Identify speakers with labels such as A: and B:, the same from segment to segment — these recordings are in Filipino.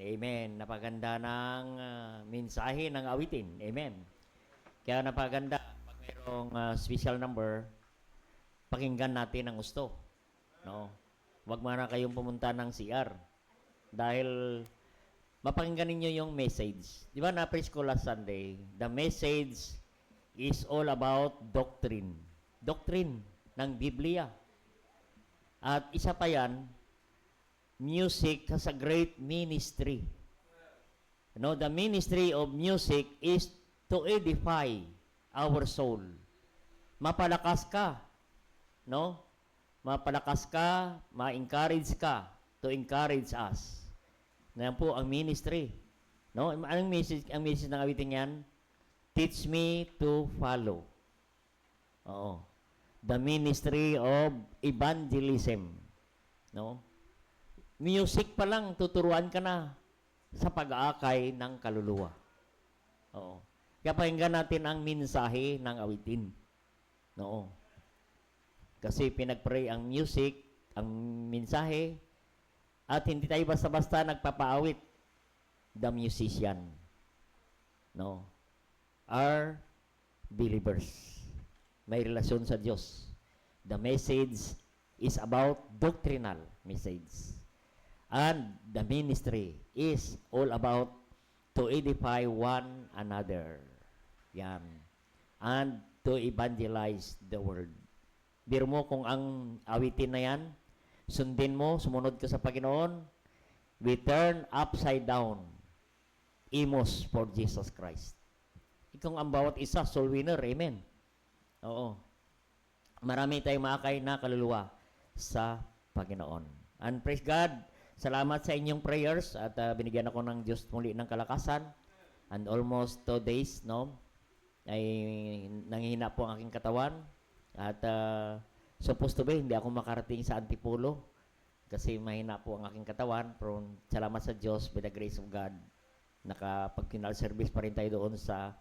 A: Amen. Napaganda ng mensahe ng awitin. Amen. Kaya napaganda, pag mayroong special number, pakinggan natin ang gusto. No? Huwag muna kayong pumunta ng CR. Dahil mapakinggan ninyo yung message. Di ba na-preach ko last Sunday? The message is all about doctrine. Doctrine ng Biblia. At isa pa yan, music has a great ministry. The ministry of music is to edify our soul. Mapalakas ka, no? Mapalakas ka, ma-encourage ka, to encourage us. Yan po ang ministry. No? Ang message ng awitin yan? Teach me to follow. Oo. The ministry of evangelism. No? Music pa lang, tuturuan ka na sa pag-aakay ng kaluluwa. Oo. Kaya pakinggan natin ang mensahe ng awitin. Oo. Kasi pinag-pray ang music, ang mensahe, at hindi tayo basta-basta nagpapaawit. The musician. No? Are believers. May relasyon sa Diyos. The message is about doctrinal message. And the ministry is all about to edify one another. Yan. And to evangelize the world. Biro mo kung ang awitin na yan, sundin mo, sumunod ka sa Panginoon, we turn upside down. Imos for Jesus Christ. Ikaw ang bawat isa, soul winner. Amen. Oo. Marami tayong maakay na kaluluwa sa Panginoon. And praise God, salamat sa inyong prayers at binigyan ako ng Diyos muli ng kalakasan. And almost 2 days, no, ay nanghihina po ang aking katawan. At supposed to be, hindi ako makarating sa Antipolo kasi mahina po ang aking katawan. Pero salamat sa Diyos, by the grace of God, nakapag-funeral service pa rin tayo doon sa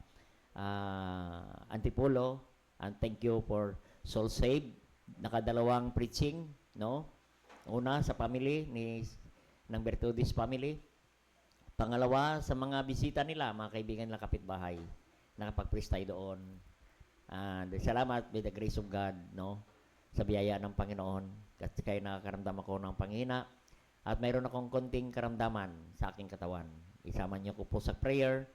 A: Antipolo. And thank you for Soul Save. Nakadalawang preaching, no? Una sa family ng Bertudis family. Pangalawa sa mga bisita nila, mga kaibigan nila kapitbahay. Nakapag-preach tayo doon. And salamat by the grace of God, no? Sa biyaya ng Panginoon. Kasi kayo nakakaramdam ako ng panghina. At mayroon akong konting karamdaman sa aking katawan. Isama niyo ko po sa prayer.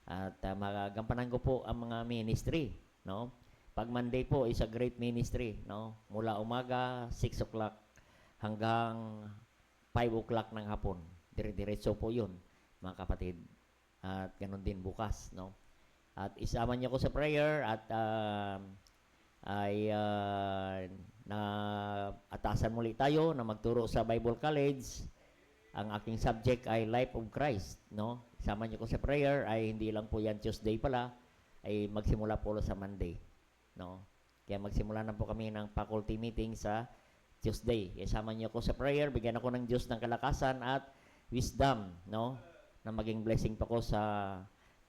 A: At magagampanan ko po ang mga ministry, no? Pag Monday po is a great ministry, no? Mula umaga, 6 o'clock hanggang 5 o'clock ng hapon. Dire-diretso po yun, mga kapatid. At ganun din bukas, no? At isama niyo ko sa prayer at na atasan muli tayo na magturo sa Bible College. Ang aking subject ay Life of Christ, no? Isama niyo ko sa prayer ay hindi lang po yan Tuesday pala, ay magsimula po sa Monday, no? Kaya magsimula na po kami ng faculty meeting sa Tuesday. Isama niyo ko sa prayer, bigyan ako ng Diyos ng kalakasan at wisdom, no? Na maging blessing pa ko sa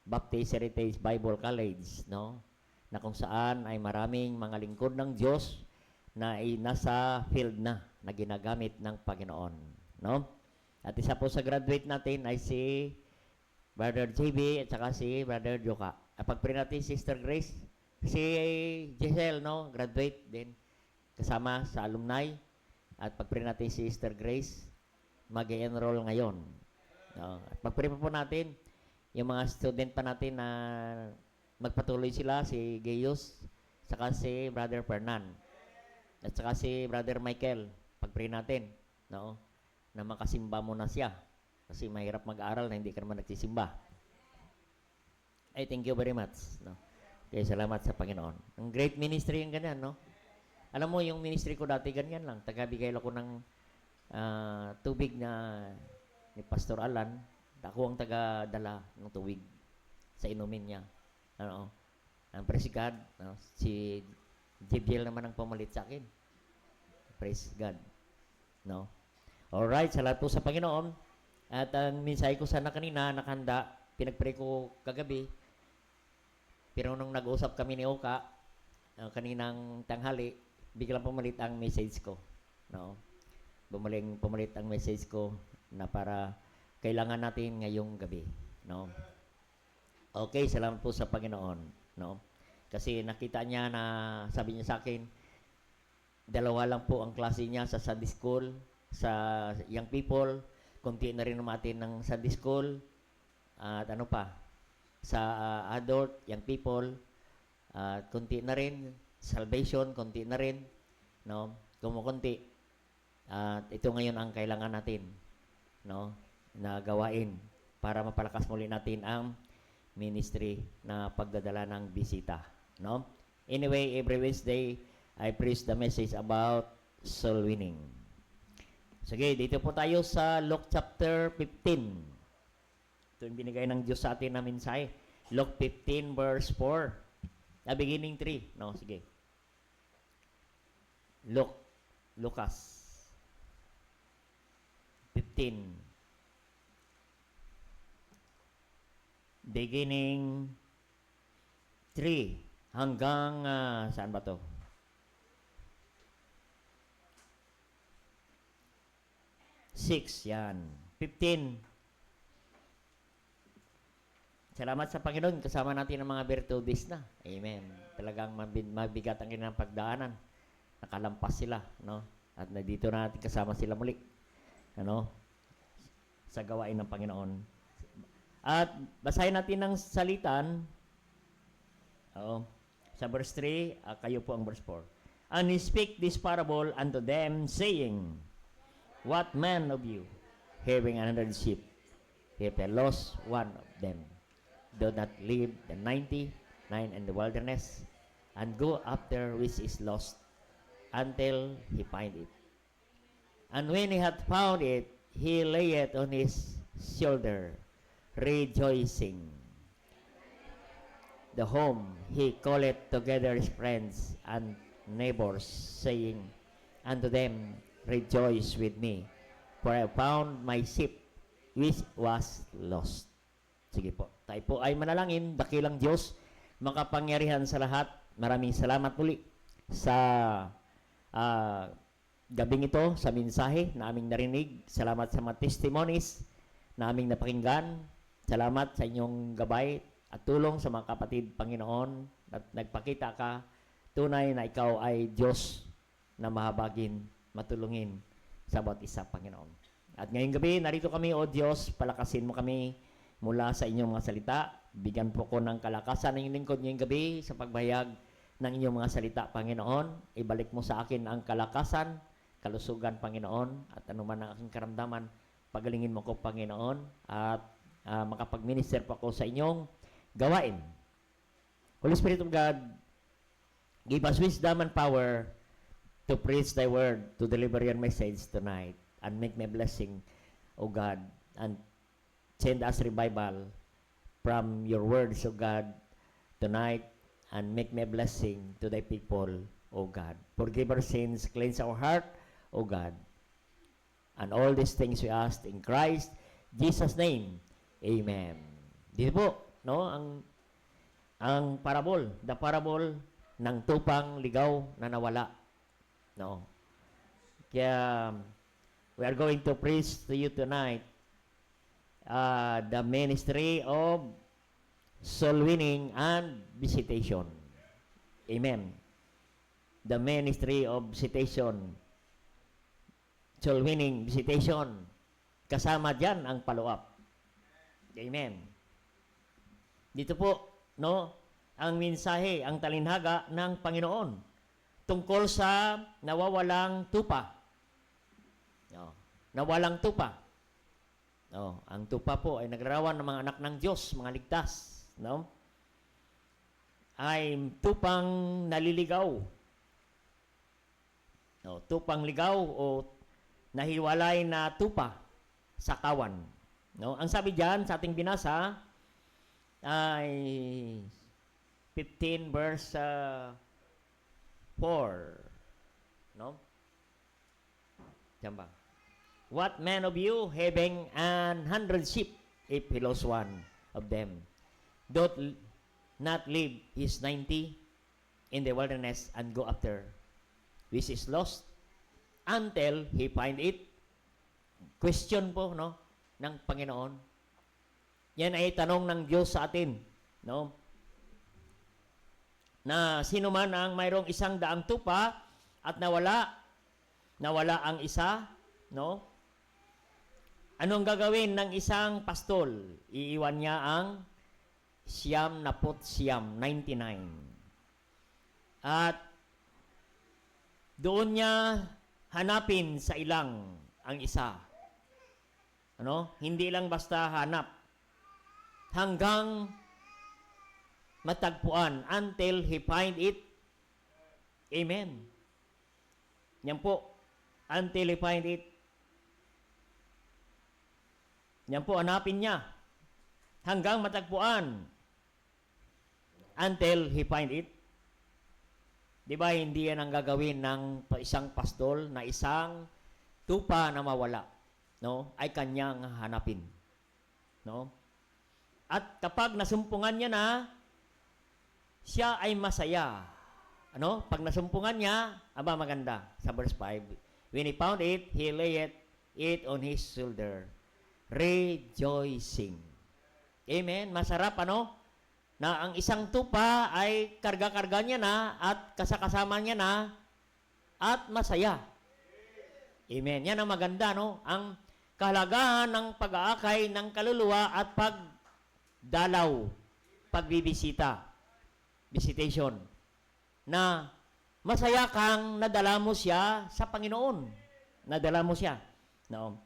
A: Baptist Heritage Bible College, no? Na kung saan ay maraming mga lingkod ng Diyos na ay nasa field na ginagamit ng Panginoon, no? At isa po sa graduate natin ay si Brother JB at saka si Brother Joka. At pag-pray natin Sister Grace, si Giselle, no? Graduate din kasama sa alumni. At pag-pray natin si Sister Grace, mag-enroll ngayon, no? At pag-pray po natin yung mga student pa natin na magpatuloy sila, si Gayos, saka si Brother Fernan, at saka si Brother Michael. Pag-pray natin, no? Na makasimba mo na siya. Kasi mahirap mag-aaral na hindi ka naman nagsisimba. Ay, thank you very much, no? Kaya salamat sa Panginoon. Ang great ministry yung ganyan, no? Alam mo, yung ministry ko dati ganyan lang. Tagabigay ako ng tubig na ni Pastor Alan. Ako ang taga-dala ng tubig sa inumin niya. Ano? Ang praise God, no? Si JBL naman ang pumalit sa akin. Praise God, no? Alright, salamat po sa Panginoon. At ang mensahe ko sana kanina, nakahanda, pinag-pray ko kagabi. Pero nung nag-usap kami ni Oka, kaninang tanghali, biglang pumalit ang message ko, no? Pumalit ang message ko na para kailangan natin ngayong gabi, no? Okay, salamat po sa Panginoon, no? Kasi nakita niya na sabi niya sa akin, dalawa lang po ang klase niya sa Sunday school, sa young people, konti na rin natin ng Sunday school, at ano pa, sa adult, young people, at konti na rin, salvation, konti na rin, no? Kumukunti. At ito ngayon ang kailangan natin, no? Na gawain para mapalakas muli natin ang ministry na pagdadala ng bisita, no? Anyway, every Wednesday, I preach the message about soul winning. Sige, dito po tayo sa Luke chapter 15. Ito yung binigay ng Diyos sa atin na mensahe. Luke 15 verse 4. Beginning 3. No, sige. Lucas 15. Beginning 3 hanggang saan ba to? 6, yan. 15. Salamat sa Panginoon, kasama natin ang mga virtudes na. Amen. Talagang mabigat ang kanilang pagdaanan. Nakalampas sila, no? At nandito na natin kasama sila muli. Ano? Sa gawain ng Panginoon. At basahin natin ng salitan. Sa verse 3, kayo po ang verse 4. And he spake this parable unto them, saying, What man of you, having 100 sheep, if he lost one of them, do not leave the 99 in the wilderness, and go after which is lost, until he find it. And when he had found it, he lay it on his shoulder, rejoicing. The home he calleth together his friends and neighbors, saying unto them, Rejoice with me, for I found my sheep which was lost. Sige po, tayo po ay manalangin. Dakilang Diyos, makapangyarihan sa lahat. Maraming salamat muli sa gabing ito, sa mensahe na aming narinig. Salamat sa mga testimonies na aming napakinggan. Salamat sa inyong gabay at tulong sa mga kapatid, Panginoon, at nagpakita ka tunay na ikaw ay Diyos na mahabagin, matulungin sa bawat isa, Panginoon. At ngayong gabi, narito kami, O Diyos, palakasin mo kami mula sa inyong mga salita. Bigyan po ko ng kalakasan ng inyong lingkod ngayong gabi sa pagbahayag ng inyong mga salita, Panginoon. Ibalik mo sa akin ang kalakasan, kalusugan, Panginoon, at anuman ang aking karamdaman, pagalingin mo ko, Panginoon, at makapag-minister po ako sa inyong gawain. Holy Spirit of God, give us wisdom and power to preach thy word, to deliver your message tonight, and make me a blessing, O God, and send us revival from your words, O God, tonight, and make me a blessing to thy people, O God. Forgive our sins, cleanse our heart, O God. And all these things we ask in Christ Jesus' name. Amen. Dito po, no, ang parable, the parable ng tupang ligaw na nawala. No. Kaya we are going to preach to you tonight the ministry of soul winning and visitation. Amen. The ministry of visitation. Soul winning, visitation. Kasama dyan ang follow-up. Amen. Dito po, no, ang mensahe, ang talinhaga ng Panginoon tungkol sa nawawalang tupa. No, nawalang tupa. No, ang tupa po ay naglarawan ng mga anak ng Diyos, mga ligtas, no? Ay tupang naliligaw. No, tupang ligaw o nahiwalay na tupa sa kawan. No, ang sabi diyan sa ating binasa ay 15 verse 4. No? Diyan ba? What man of you having 100 sheep, if he lost one of them, doth not leave his 90 in the wilderness and go after which is lost until he find it? Question po, no? ng Panginoon? Yan ay tanong ng Diyos sa atin, no? Na sino man ang mayroong 100 tupa at nawala ang isa, no? Anong gagawin ng isang pastol? Iiwan niya ang 99. At doon niya hanapin sa ilang ang isa. Ano? Hindi lang basta hanap. Hanggang matagpuan until he find it. Amen. Yan po. Until he find it. Yan po, hanapin niya. Hanggang matagpuan. Until he find it. Di ba, hindi yan ang gagawin ng isang pastol na isang tupa na mawala, no? Ay kanyang hanapin, no? At kapag nasumpungan niya na, siya ay masaya. Ano? Pag nasumpungan niya, aba maganda. Sa verse 5, when he found it, he laid it on his shoulder, rejoicing. Amen? Masarap, ano? Na ang isang tupa ay karga-karga niya na at kasakasama niya na at masaya. Amen. Yan ang maganda, no? Ang kahalagahan ng pag-aakay ng kaluluwa at pagdalaw, pagbibisita, visitation, na masaya kang nadala mo siya sa Panginoon. Nadala mo siya. No?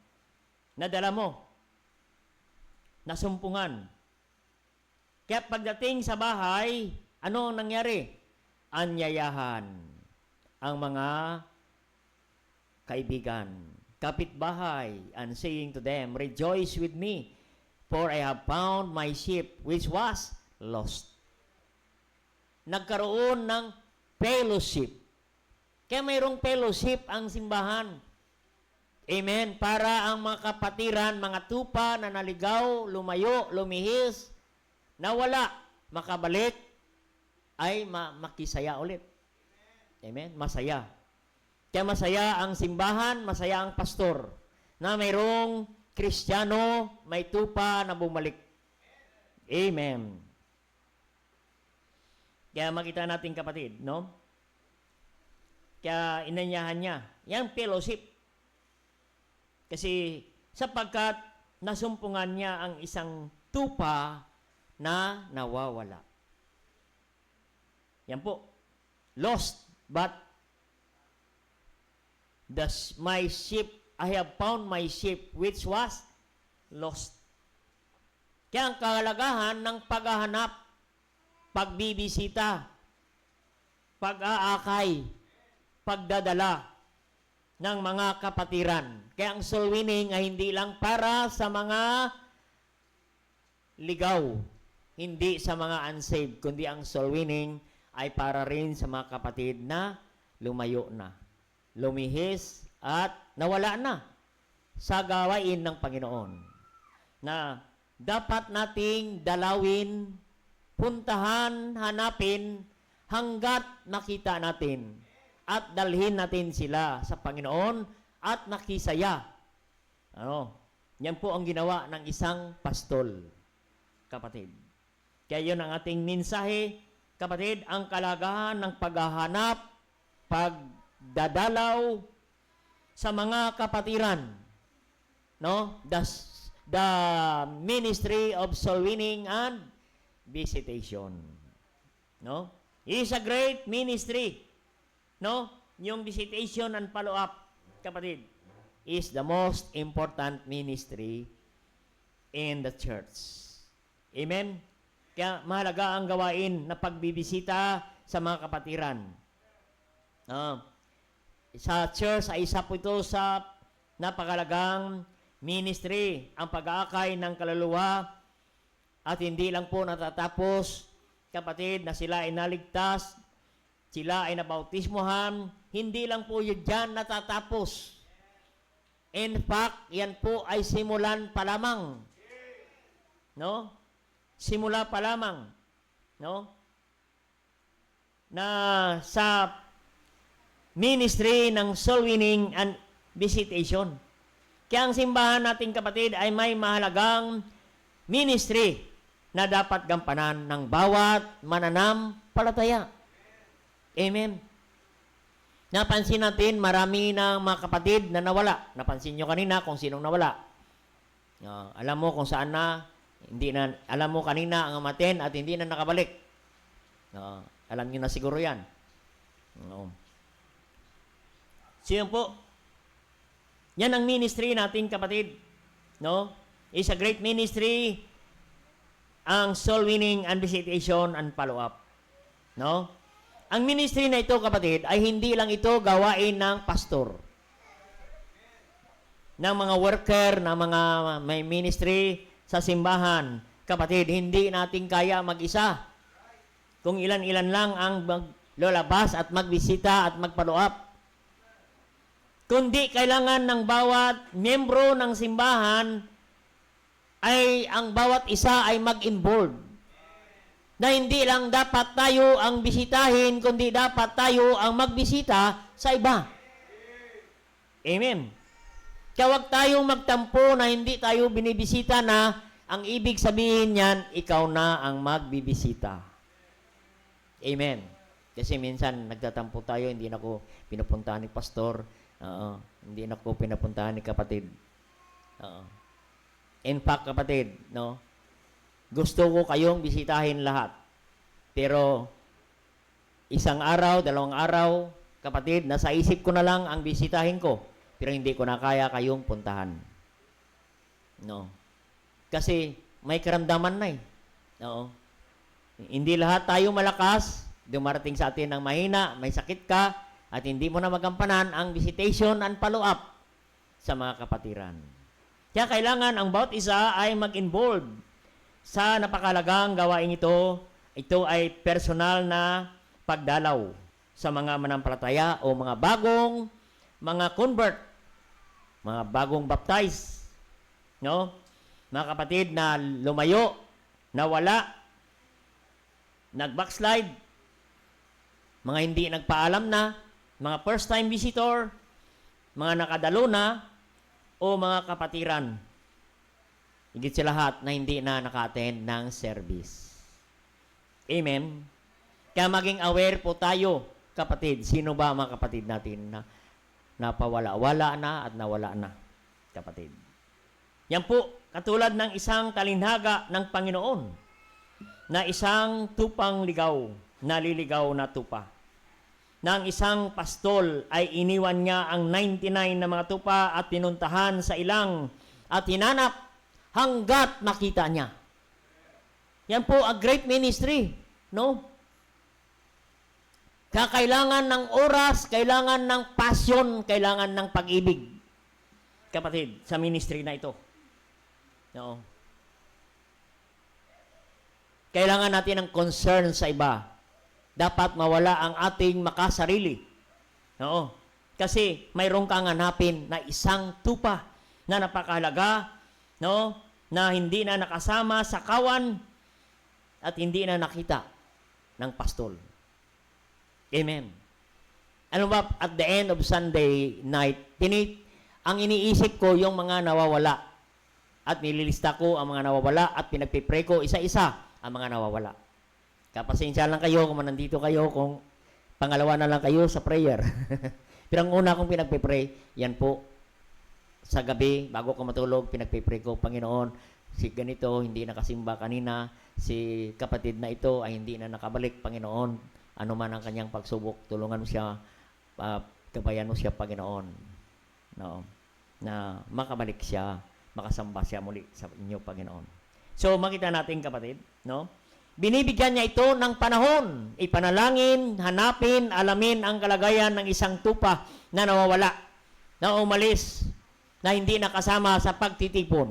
A: Nadala mo. Nasumpungan. Kaya pagdating sa bahay, ano nangyari? Anyayahan ang mga kaibigan, kapitbahay, and saying to them, rejoice with me, for I have found my sheep which was lost. Nagkaroon ng fellowship. Kaya mayroong fellowship ang simbahan. Amen. Para ang mga kapatiran, mga tupa na naligaw, lumayo, lumihis, nawala, makabalik, ay makisaya ulit. Amen? Masaya. Kaya masaya ang simbahan, masaya ang pastor, na mayroong Kristiyano, may tupa na bumalik. Amen. Kaya makita natin, kapatid, no? Kaya inanyahan niya. Yan, fellowship. Kasi sapagkat nasumpungan niya ang isang tupa na nawawala. Yan po. Lost, but my sheep, I have found my sheep which was lost. Kaya ang kahalagahan ng paghahanap, pagbibisita, pag-aakay, pagdadala ng mga kapatiran. Kaya ang soul winning ay hindi lang para sa mga ligaw, hindi sa mga unsaved, kundi ang soul winning ay para rin sa mga kapatid na lumayo na, lumihis at nawala na sa gawain ng Panginoon. Na dapat nating dalawin, puntahan, hanapin hanggat nakita natin at dalhin natin sila sa Panginoon at nakisaya. Ano? Yan po ang ginawa ng isang pastol, kapatid. Kaya yun ang ating mensahe, kapatid, ang kalagahan ng paghahanap, pagdadalaw sa mga kapatiran. No? The ministry of soul winning and visitation. No? It is a great ministry. No? Yung visitation and follow-up, kapatid, is the most important ministry in the church. Amen? Kaya mahalaga ang gawain na pagbibisita sa mga kapatiran. Sa church ay isa po ito sa napakalagang ministry, ang pag-aakay ng kaluluwa, at hindi lang po natatapos, kapatid, na sila ay naligtas, sila ay nabautismohan, hindi lang po yun dyan natatapos. In fact, yan po ay simulan pa lamang. No? Simula pa lamang, no? Na sa ministry ng soul winning and visitation. Kaya ang simbahan nating kapatid ay may mahalagang ministry na dapat gampanan ng bawat mananampalataya. Amen. Napansin natin, marami ng mga kapatid na nawala. Napansin nyo kanina kung sinong nawala. Alam mo kung saan na, alam mo kanina ang amaten at hindi na nakabalik. Alam nyo na siguro yan. Sino po? Yan ang ministry natin, kapatid. No? It's a great ministry, ang soul winning and visitation and follow-up. No? Ang ministry na ito, kapatid, ay hindi lang ito gawain ng pastor, ng mga worker, ng mga may ministry sa simbahan. Kapatid, hindi natin kaya mag-isa. Kung ilan-ilan lang ang maglulabas at magbisita at mag-follow-up. Kundi kailangan ng bawat miyembro ng simbahan ay ang bawat isa ay mag-involve. Na hindi lang dapat tayo ang bisitahin, kundi dapat tayo ang magbisita sa iba. Amen. Kaya huwag tayong magtampo na hindi tayo binibisita na ang ibig sabihin niyan, ikaw na ang magbibisita. Amen. Kasi minsan nagtatampo tayo, hindi na ako pinupuntahan ni pastor, hindi na ako pinapuntahan ni kapatid. In fact, kapatid, no, gusto ko kayong bisitahin lahat. Pero isang araw, 2 araw, kapatid, nasa isip ko na lang ang bisitahin ko. Pero hindi ko na kaya kayong puntahan. No. Kasi may karamdaman na eh. No. Hindi lahat tayo malakas. Dumarating sa atin ng mahina, may sakit ka, at hindi mo na magampanan ang visitation and follow-up sa mga kapatiran. Kaya kailangan ang bawat isa ay mag-involve sa napakalagang gawain ito. Ito ay personal na pagdalaw sa mga manampalataya o mga bagong mga convert, mga bagong baptize. No? Mga kapatid na lumayo, nawala, nag-backslide, mga hindi nagpaalam na, mga first-time visitor, mga nakadalo na, o mga kapatiran. Higit sa lahat na hindi na naka-attend ng service. Amen? Kaya maging aware po tayo, kapatid. Sino ba mga kapatid natin na napawala-wala na at nawala na, kapatid? Yan po, katulad ng isang talinhaga ng Panginoon na isang tupang ligaw, naliligaw na tupa. Nang isang pastol ay iniwan niya ang 99 na mga tupa at pinuntahan sa ilang at hinanap hanggat makita niya. Yan po a great ministry, no? Kailangan ng oras, kailangan ng passion, kailangan ng pag-ibig, kapatid, sa ministry na ito. No? Kailangan natin ng concern sa iba. Dapat mawala ang ating makasarili. Oo. Kasi mayroon kang hanapin na isang tupa na napakahalaga, no? Na hindi na nakasama sa kawan at hindi na nakita ng pastol. Amen. Ano ba, at the end of Sunday night, ang iniisip ko yung mga nawawala. At nililista ko ang mga nawawala at pinagpipray ko isa-isa ang mga nawawala. Kapasensya lang kayo kung nandito kayo, kung pangalawa na lang kayo sa prayer. Pero ang una kong pinagpipray, yan po, sa gabi, bago ko matulog, pinagpipray ko, Panginoon, si ganito, hindi nakasimba kanina, si kapatid na ito ay hindi na nakabalik, Panginoon, ano man ang kanyang pagsubok, tulungan mo siya, gabayan mo siya, Panginoon, no, na makabalik siya, makasamba siya muli sa inyo, Panginoon. So, makita natin, kapatid, no? Binibigyan niya ito ng panahon. Ipanalangin, hanapin, alamin ang kalagayan ng isang tupa na nawawala, na umalis, na hindi nakasama sa pagtitipon.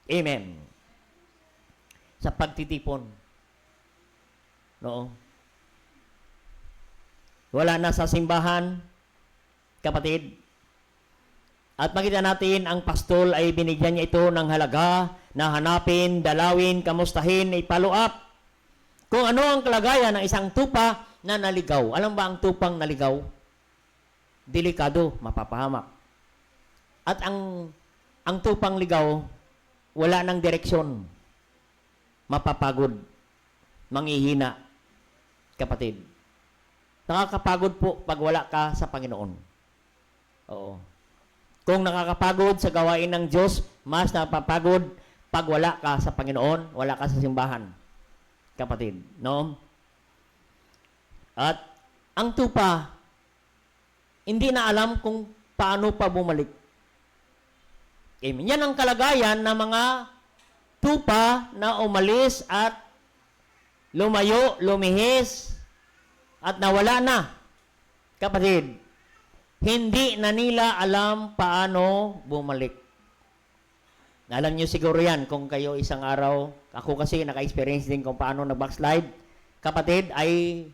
A: Amen. Sa pagtitipon. No? Wala na sa simbahan, kapatid. At makita natin, ang pastol ay binigyan niya ito ng halaga na hanapin, dalawin, kamustahin, i-follow up. Kung ano ang kalagayan ng isang tupa na naligaw. Alam ba ang tupang naligaw? Delikado, mapapahamak. At ang tupang ligaw, wala ng direksyon. Mapapagod. Manghihina. Kapatid. Nakakapagod po pag wala ka sa Panginoon. Oo. Kung nakakapagod sa gawain ng Diyos, mas napapagod pag wala ka sa Panginoon, wala ka sa simbahan. Kapatid. No? At ang tupa, hindi na alam kung paano pa bumalik. Amen. Yan ang kalagayan ng mga tupa na umalis at lumayo, lumihis, at nawala na. Kapatid, hindi na nila alam paano bumalik. Alam nyo siguro yan kung kayo isang araw, ako kasi naka-experience din kung paano nag-backslide. Kapatid, ay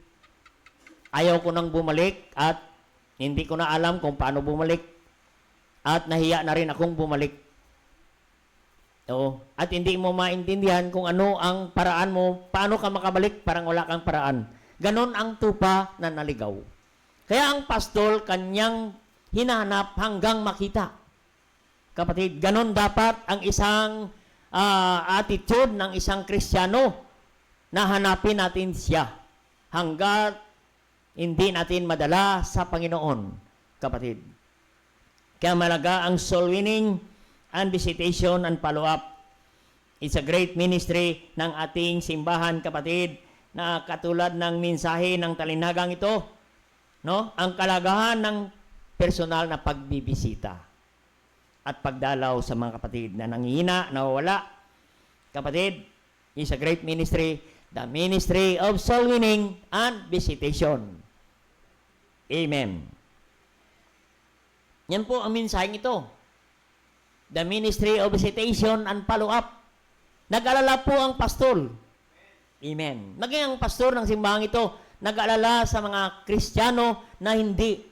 A: ayaw ko nang bumalik at hindi ko na alam kung paano bumalik. At nahiya na rin akong bumalik. Oo. At hindi mo maintindihan kung ano ang paraan mo, paano ka makabalik, parang wala kang paraan. Ganon ang tupa na naligaw. Kaya ang pastol, kanyang hinahanap hanggang makita. Kapatid, ganon dapat ang isang attitude ng isang Kristiyano na hanapin natin siya hanggat hindi natin madala sa Panginoon. Kapatid. Kaya malaga ang soul winning and visitation and follow-up. It's a great ministry ng ating simbahan, kapatid, na katulad ng mensahe ng talinagang ito, no? Ang kalagahan ng personal na pagbibisita at pagdalaw sa mga kapatid na nanghihina, nawawala. Kapatid, is a great ministry, the ministry of soul winning and visitation. Amen. Yan po ang mensaheng ito. The ministry of visitation and follow-up. Nag-alala po ang pastol. Amen. Maging ang pastor ng simbahang ito, nag-alala sa mga Kristiyano na hindi.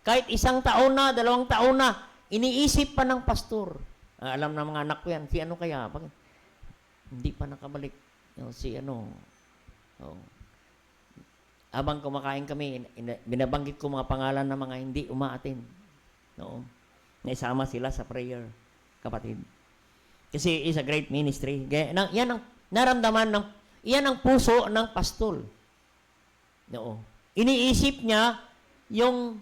A: Kahit 1 taon na, 2 taon na, iniisip pa ng pastor. Alam ng mga anak ko yan, si ano kaya? Hindi pa nakabalik. Si ano. Habang kumakain kami, binabanggit ko mga pangalan ng mga hindi umaatin. No? Naisama sila sa prayer, kapatid. Kasi is a great ministry. Yan ang naramdaman ng, yan ang puso ng pastol. No? Iniisip niya yung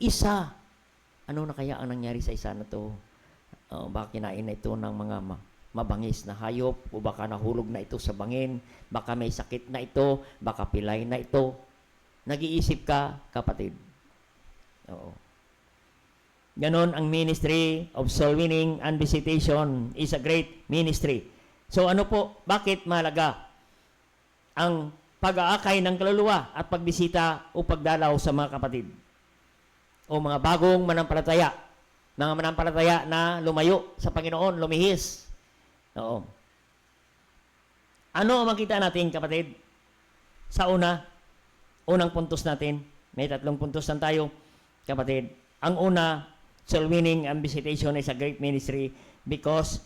A: isa. Ano na kaya ang nangyari sa isa na to? Baka kinain na ito ng mga mabangis na hayop, o baka nahulog na ito sa bangin, baka may sakit na ito, baka pilay na ito. Nag-iisip ka, kapatid. Oo. Ganon ang ministry of soul winning and visitation is a great ministry. So ano po, bakit mahalaga ang pag-aakay ng kaluluwa at pagbisita o pagdalaw sa mga kapatid o mga bagong manampalataya, mga manampalataya na lumayo sa Panginoon, lumihis. Oo. Ano ang makita natin, kapatid? Sa unang puntos natin, may 3 puntos lang tayo, kapatid. Ang una, soul winning and visitation is a great ministry because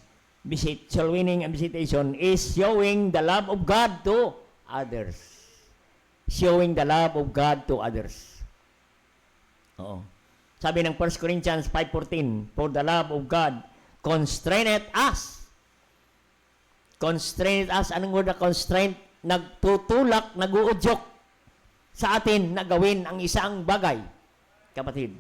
A: soul winning and visitation is showing the love of God to others. Showing the love of God to others. Oo. Sabi ng 1 Corinthians 5:14, for the love of God constraineth us. Constraineth us. Anong word na constraint? Nagtutulak, naguudyok sa atin na gawin ang isang bagay, kapatid.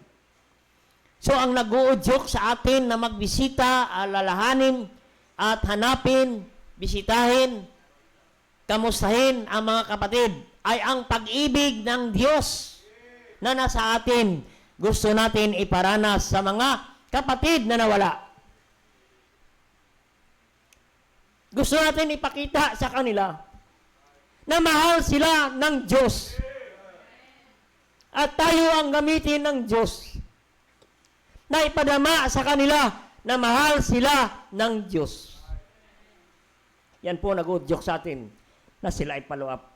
A: So, ang nag-uudyok sa atin na magbisita, alalahanin, at hanapin, bisitahin, kamustahin ang mga kapatid, ay ang pag-ibig ng Diyos na nasa atin. Gusto natin iparanas sa mga kapatid na nawala. Gusto natin ipakita sa kanila na mahal sila ng Diyos. At tayo ang gamitin ng Diyos na ipadama sa kanila na mahal sila ng Diyos. Yan po nag-udyok sa atin na sila ay follow up.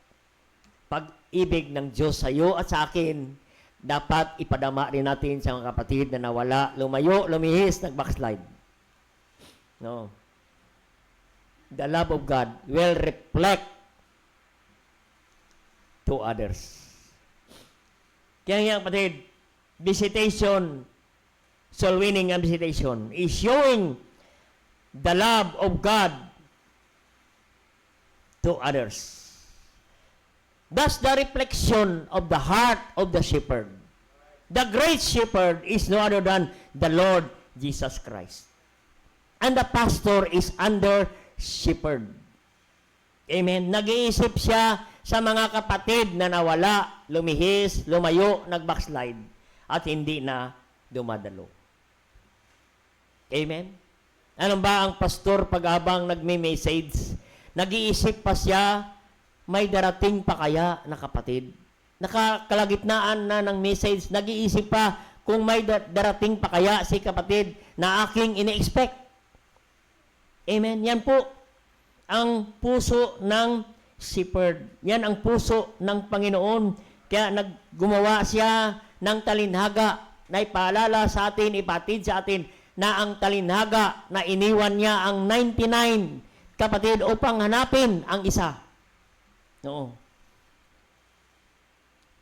A: Pag-ibig ng Diyos sa iyo at sa akin, dapat ipadama rin natin sa mga kapatid na nawala, lumayo, lumihis, nag-backslide. No. The love of God will reflect to others. Kaya nga kapatid, visitation soul winning and visitation is showing the love of God to others. That's the reflection of the heart of the shepherd. The great shepherd is no other than the Lord Jesus Christ. And the pastor is under shepherd. Amen. Nag-iisip siya sa mga kapatid na nawala, lumihis, lumayo, nag-backslide, at hindi na dumadalo. Amen. Ano ba ang pastor pag habang nagme-message? Nag-iisip pa siya, may darating pa kaya na kapatid? Nakakalagitnaan na ng message, nag-iisip pa kung may darating pa kaya si kapatid na aking ini-expect. Amen. Yan po ang puso ng shepherd. Yan ang puso ng Panginoon. Kaya gumawa siya ng talinhaga na ipaalala sa atin, ipatid sa atin na ang talinhaga na iniwan niya ang 99 kapatid upang hanapin ang isa. Oo.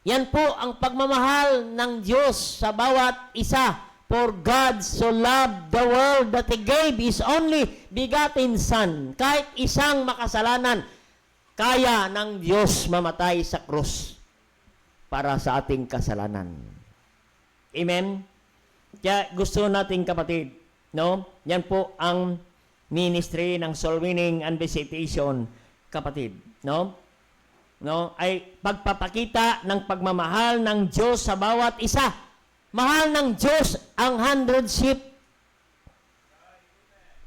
A: Yan po ang pagmamahal ng Diyos sa bawat isa. For God so loved the world that He gave His only begotten Son. Kahit isang makasalanan, kaya ng Diyos mamatay sa krus para sa ating kasalanan. Amen? Kaya gusto nating kapatid, no? Yan po ang ministry ng soul winning and visitation, kapatid, no? No, ay pagpapakita ng pagmamahal ng Diyos sa bawat isa. Mahal ng Diyos ang 100 sheep.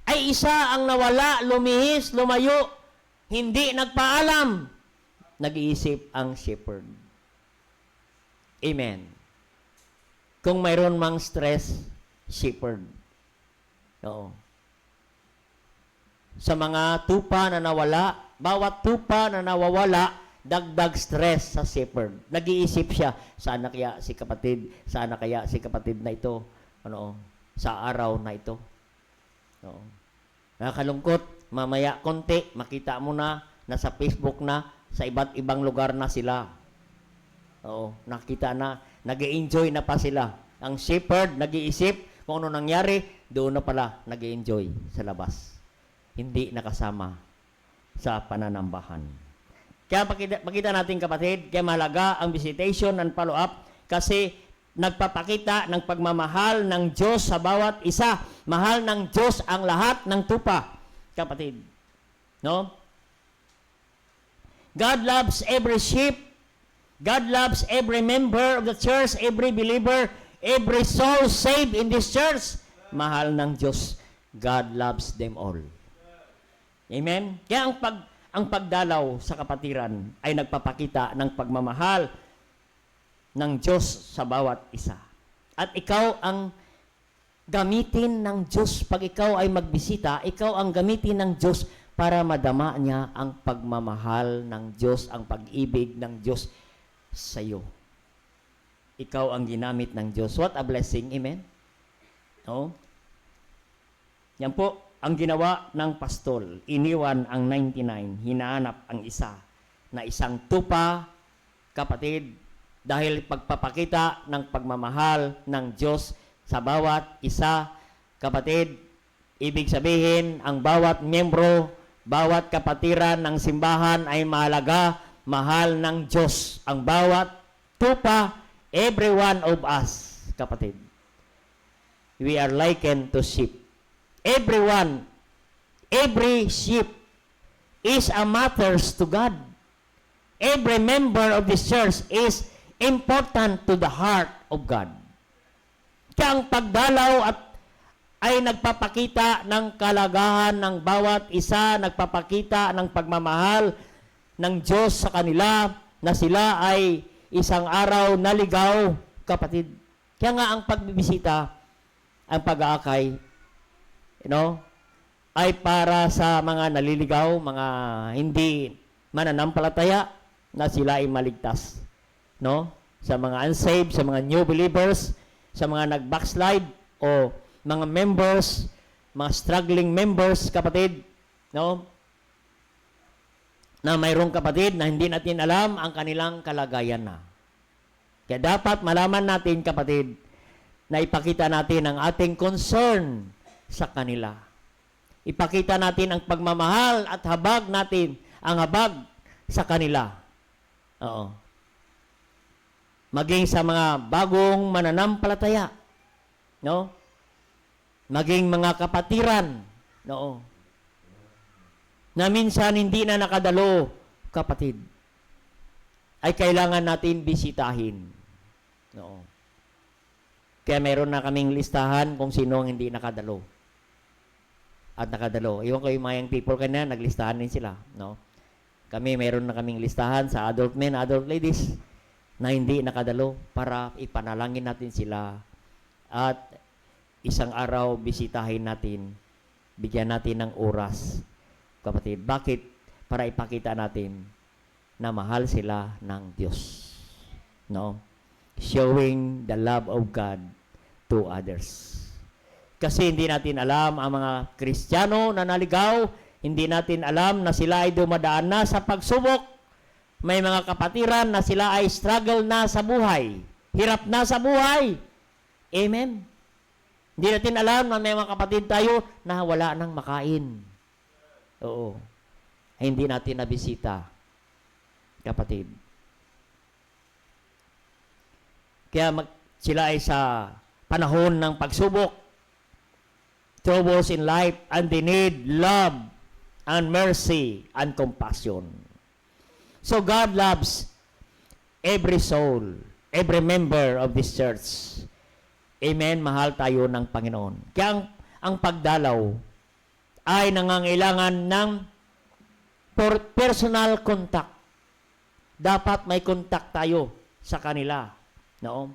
A: Ay isa ang nawala, lumihis, lumayo, hindi nagpaalam. Nag-iisip ang shepherd. Amen. Kung mayroon mang stress, shepherd. Oo. Sa mga tupa na nawala, bawat tupa na nawawala, dagdag stress sa shepherd. Nag-iisip siya, sana kaya si kapatid, sana kaya si kapatid na ito, sa araw na ito. Oo. Nakakalungkot, mamaya konti, makita mo na, nasa Facebook na, sa iba't ibang lugar na sila. Oo, nakita na, nag-i-enjoy na pa sila. Ang shepherd, nag-iisip kung ano nangyari, doon na pala nag-i-enjoy sa labas. Hindi nakasama sa pananambahan. Kaya pakita natin kapatid, kaya mahalaga ang visitation and follow-up kasi nagpapakita ng pagmamahal ng Diyos sa bawat isa. Mahal ng Diyos ang lahat ng tupa, kapatid. No? God loves every sheep. God loves every member of the church, every believer, every soul saved in this church. Mahal ng Diyos. God loves them all. Amen? Kaya ang pagdalaw sa kapatiran ay nagpapakita ng pagmamahal ng Diyos sa bawat isa. At ikaw ang gamitin ng Diyos. Pag ikaw ay magbisita, ikaw ang gamitin ng Diyos para madama niya ang pagmamahal ng Diyos, ang pag-ibig ng Diyos sa iyo. Ikaw ang ginamit ng Diyos. What a blessing. Amen? No? Yan po ang ginawa ng pastol. Iniwan ang 99, hinahanap ang isa na isang tupa, kapatid, dahil pagpapakita ng pagmamahal ng Diyos sa bawat isa, kapatid, ibig sabihin, ang bawat miyembro, bawat kapatiran ng simbahan ay mahalaga, mahal ng Diyos. Ang bawat tupa, every one of us, kapatid, we are likened to sheep. Everyone, every sheep is a matters to God. Every member of this church is important to the heart of God. Kaya ang pagdalaw ay nagpapakita ng kalagahan ng bawat isa, nagpapakita ng pagmamahal ng Diyos sa kanila na sila ay isang araw naligaw, kapatid. Kaya nga ang pagbibisita, ang pag-aakay, ay para sa mga naliligaw, mga hindi mananampalataya na sila ay maligtas. No? Sa mga unsaved, sa mga new believers, sa mga nag-backslide o mga members, mga struggling members, kapatid, no? Na mayroong kapatid na hindi natin alam ang kanilang kalagayan na. Kaya dapat malaman natin, kapatid, na ipakita natin ang ating concern sa kanila. Ipakita natin ang pagmamahal at habag natin, ang habag sa kanila. Oo. Maging sa mga bagong mananampalataya. No? Maging mga kapatiran. No? Na minsan hindi na nakadalo, kapatid. Ay kailangan natin bisitahin. No? Kaya meron na kaming listahan kung sino ang hindi nakadalo. At nakadalo. Iwan ko yung mga young people kanina, naglistahan din sila. No? Kami, meron na kaming listahan sa adult men, adult ladies na hindi nakadalo para ipanalangin natin sila at isang araw bisitahin natin, bigyan natin ng oras. Kapatid, bakit? Para ipakita natin na mahal sila ng Diyos. No? Showing the love of God to others. Kasi hindi natin alam ang mga Kristiyano na naligaw, hindi natin alam na sila ay dumadaan na sa pagsubok. May mga kapatiran na sila ay struggle na sa buhay. Hirap na sa buhay. Amen? Hindi natin alam na may mga kapatid tayo na wala nang makain. Oo. Ay, hindi natin nabisita. Kapatid. Kaya sila ay sa panahon ng pagsubok, troubles in life, and they need love and mercy and compassion. So God loves every soul, every member of this church. Amen, mahal tayo ng Panginoon. Kaya ang pagdalaw ay nangangailangan ng personal contact. Dapat may contact tayo sa kanila. No?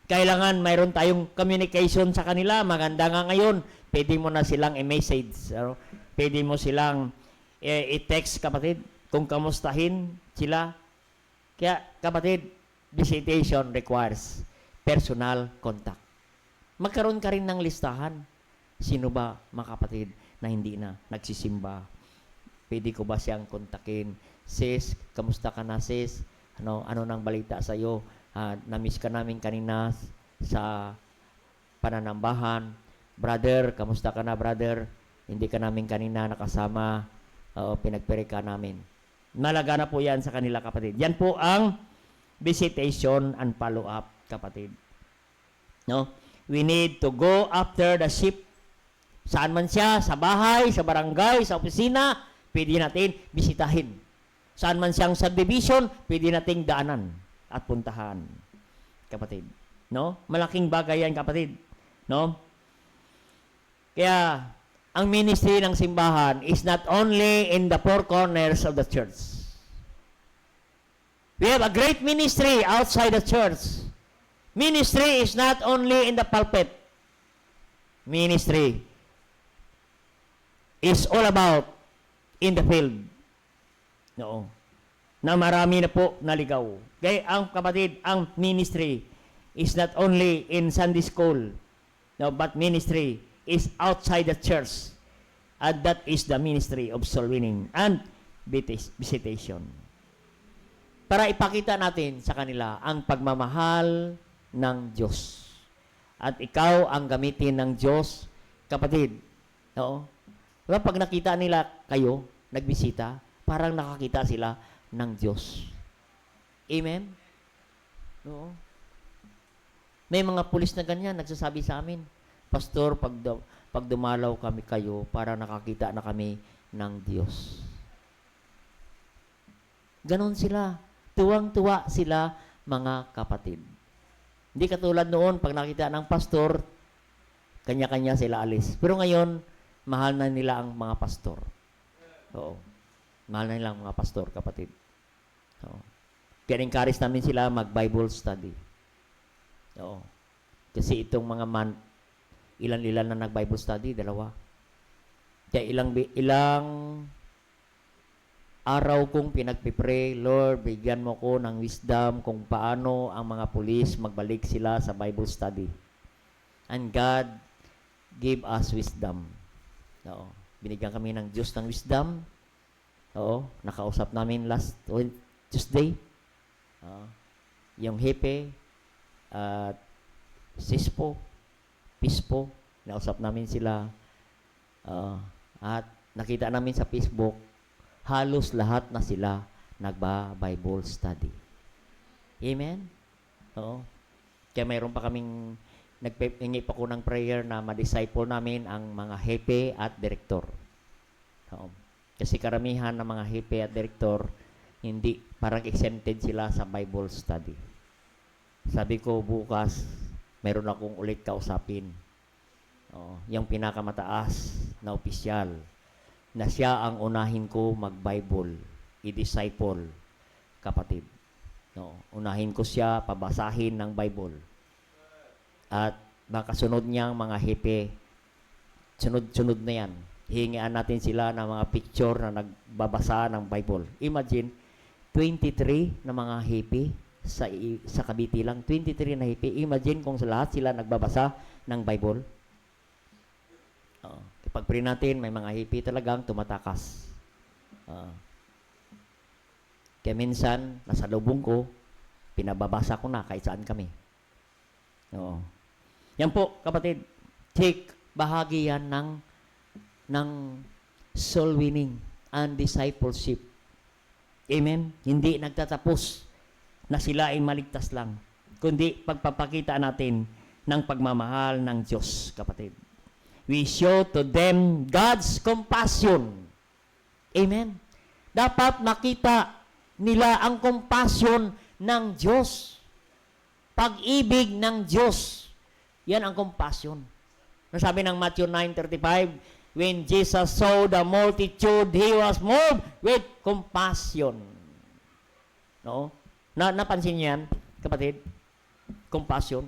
A: Kailangan mayroon tayong communication sa kanila. Maganda nga ngayon, pwede mo na silang i-message. Ano? Pwede mo silang i-text, kapatid, kung kamustahin sila. Kaya, kapatid, visitation requires personal contact. Magkaroon ka rin ng listahan. Sino ba, mga kapatid, na hindi na nagsisimba? Pwede ko ba siyang kontakin? Sis, kamusta ka na, sis? Ano nang balita sa iyo? Na-miss ka namin kanina sa pananambahan. Brother, kamusta ka na, brother? Hindi ka namin kanina nakasama. Pinagpere ka namin. Malaga na po yan sa kanila, kapatid. Yan po ang visitation and follow-up, kapatid. No? We need to go after the sheep. Saan man siya, sa bahay, sa barangay, sa opisina, pwede natin bisitahin. Saan man siyang subdivision, pwede nating daanan at puntahan, kapatid. No? Malaking bagay yan, kapatid. No? Kaya, ang ministry ng simbahan is not only in the four corners of the church. We have a great ministry outside the church. Ministry is not only in the pulpit. Ministry is all about in the field. No. Na marami na po naligaw. Kaya ang kapatid, ang ministry is not only in Sunday school, no, but ministry is outside the church. And that is the ministry of soul winning and visitation. Para ipakita natin sa kanila ang pagmamahal ng Diyos. At ikaw ang gamitin ng Diyos, kapatid. No? Diba, pag nakita nila kayo, nagbisita, parang nakakita sila ng Diyos. Amen? No? May mga pulis na ganyan, nagsasabi sa amin, Pastor, pag dumalaw kami kayo, para nakakita na kami ng Diyos. Ganon sila. Tuwang-tuwa sila, mga kapatid. Hindi katulad noon, pag nakita ng pastor, kanya-kanya sila alis. Pero ngayon, mahal na nila ang mga pastor. Oo. Mahal na nila ang mga pastor, kapatid. Oo. Kaya encourage namin sila mag-Bible study. Oo. Kasi itong mga ilan-ilan na nag-Bible study, 2. Kaya ilang araw kong pinagpipray, Lord, bigyan mo ko ng wisdom kung paano ang mga pulis magbalik sila sa Bible study. And God gave us wisdom. Oo. Binigyan kami ng Diyos ng wisdom. Oo. Nakausap namin last Tuesday. Yung hepe at Sispo, Pispo, nausap namin sila. At nakita namin sa Facebook, halos lahat na sila nagba-Bible study. Amen? Oo. Kaya mayroon pa kaming, nagpingi pa ko ng prayer na ma-disciple namin ang mga hepe at direktor. Oo. Kasi karamihan ng mga hepe at direktor, hindi, parang exempted sila sa Bible study. Sabi ko bukas, meron akong ulit kausapin. Yung pinakamataas na opisyal, na siya ang unahin ko mag-Bible, i-disciple, kapatid. Unahin ko siya pabasahin ng Bible. At makasunod niyang mga hepe, sunod-sunod na yan. Hihingian natin sila ng mga picture na nagbabasa ng Bible. Imagine, 23 na mga hepe sa Cavite lang. 23 na hepe. Imagine kung sa lahat sila nagbabasa ng Bible. Pag pray natin, may mga hepe talagang tumatakas. Kaya minsan, nasa lubong ko, pinababasa ko na kahit saan kami. Yan po, kapatid. Take bahagi yan ng soul winning and discipleship. Amen? Hindi nagtatapos na sila ay maligtas lang, kundi pagpapakita natin ng pagmamahal ng Diyos, kapatid. We show to them God's compassion. Amen? Dapat makita nila ang compassion ng Diyos. Pag-ibig ng Diyos. Yan ang compassion. Nasabi ng Matthew 9:35, when Jesus saw the multitude, He was moved with compassion. No? Napansin niyo yan, kapatid? Compassion.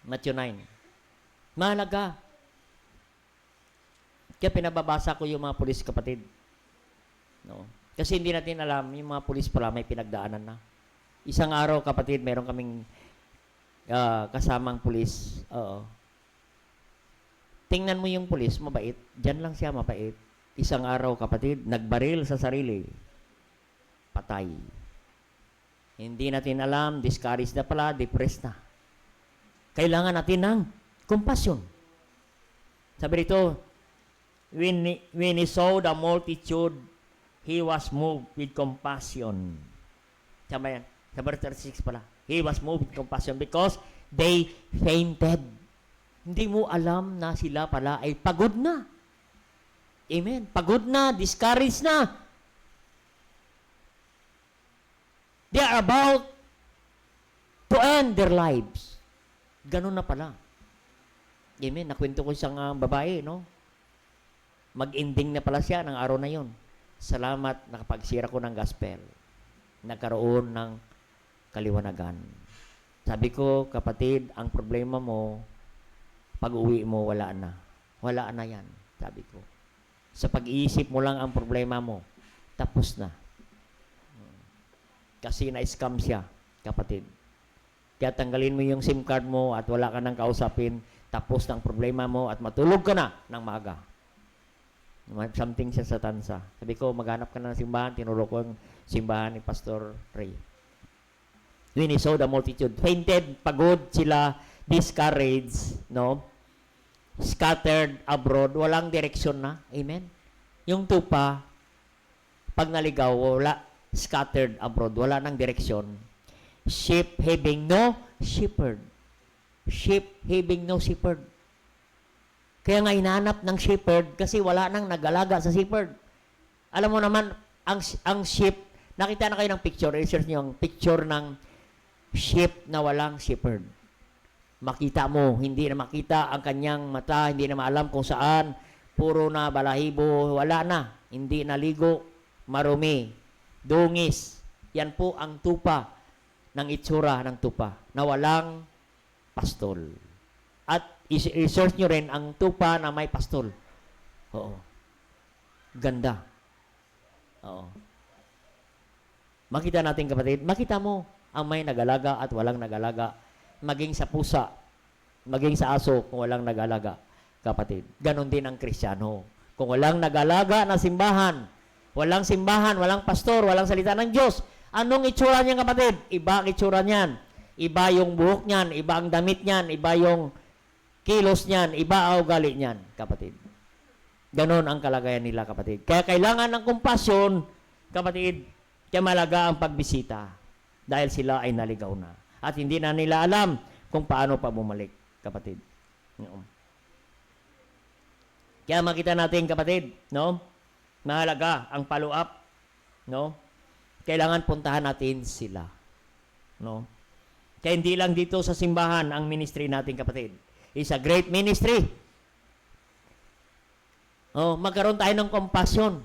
A: Matthew 9. Mahalaga. Kaya pinababasa ko yung mga pulis, kapatid. No? Kasi hindi natin alam, yung mga pulis pala may pinagdaanan na. Isang araw, kapatid, meron kaming kasamang pulis. Tingnan mo yung pulis, mabait. Diyan lang siya, mabait. Isang araw, kapatid, nagbaril sa sarili. Patay. Hindi natin alam, discouraged na pala, depressed na. Kailangan natin ng compassion. Sabi dito, when he saw the multitude, he was moved with compassion. Sama yan. Sa verse 36 pala. He was moved with compassion because they fainted. Hindi mo alam na sila pala ay pagod na. Amen. Pagod na, discouraged na. They are about to end their lives. Ganun na pala. Amen. Nakwento ko isang babae, no? Mag-ending na pala siya ng araw na yon. Salamat, nakapagsira ko ng gospel. Nagkaroon ng kaliwanagan. Sabi ko, kapatid, ang problema mo, pag-uwi mo, wala na. Wala na yan, sabi ko. Sa pag-iisip mo lang ang problema mo, tapos na. Kasi na-scam siya, kapatid. Kaya tanggalin mo yung SIM card mo at wala ka nang kausapin, tapos ng problema mo at matulog ka na ng maaga. Something siya sa tansa. Sabi ko, maghanap ka na ng simbahan. Tinuro ko ang simbahan ni Pastor Ray. When he saw the multitude, fainted, pagod sila, discouraged, no? Scattered abroad, walang direksyon na. Amen? Yung tupa, pag naligaw, wala, scattered abroad, wala nang direksyon. Sheep having no shepherd. Sheep having no shepherd. Kaya nga hinahanap ng shepherd kasi wala nang nag-alaga sa shepherd. Alam mo naman, ang sheep, nakita na kayo ng picture, research niyo yung picture ng sheep na walang shepherd. Makita mo, hindi na makita ang kanyang mata, hindi na maalam kung saan, puro na balahibo, wala na, hindi naligo, marumi, dungis. Yan po ang tupa ng itsura ng tupa na walang pastol. At i-research nyo rin ang tupa na may pastol. Oo. Ganda. Oo. Makita natin, kapatid, makita mo ang may nagalaga at walang nagalaga. Maging sa pusa, maging sa aso kung walang nagalaga, kapatid. Ganon din ang Kristiyano. Kung walang nagalaga na simbahan, walang pastor, walang salita ng Diyos, anong itsura niyan, kapatid? Iba ang itsura niyan. iba yung buhok niyan, iba ang damit niyan, iba yung kilos niyan, iba ang ugali niyan, kapatid. Ganon ang kalagayan nila, kapatid. Kaya kailangan ng kumpasyon, kapatid, kaya malaga ang pagbisita dahil sila ay naligaw na. At hindi na nila alam kung paano pa bumalik, kapatid. No. Kaya makita natin, kapatid, no? Mahalaga ang follow-up, no? Kailangan puntahan natin sila, no? Kaya hindi lang dito sa simbahan ang ministry natin, kapatid. It's a great ministry. Oh, magkaroon tayo ng compassion.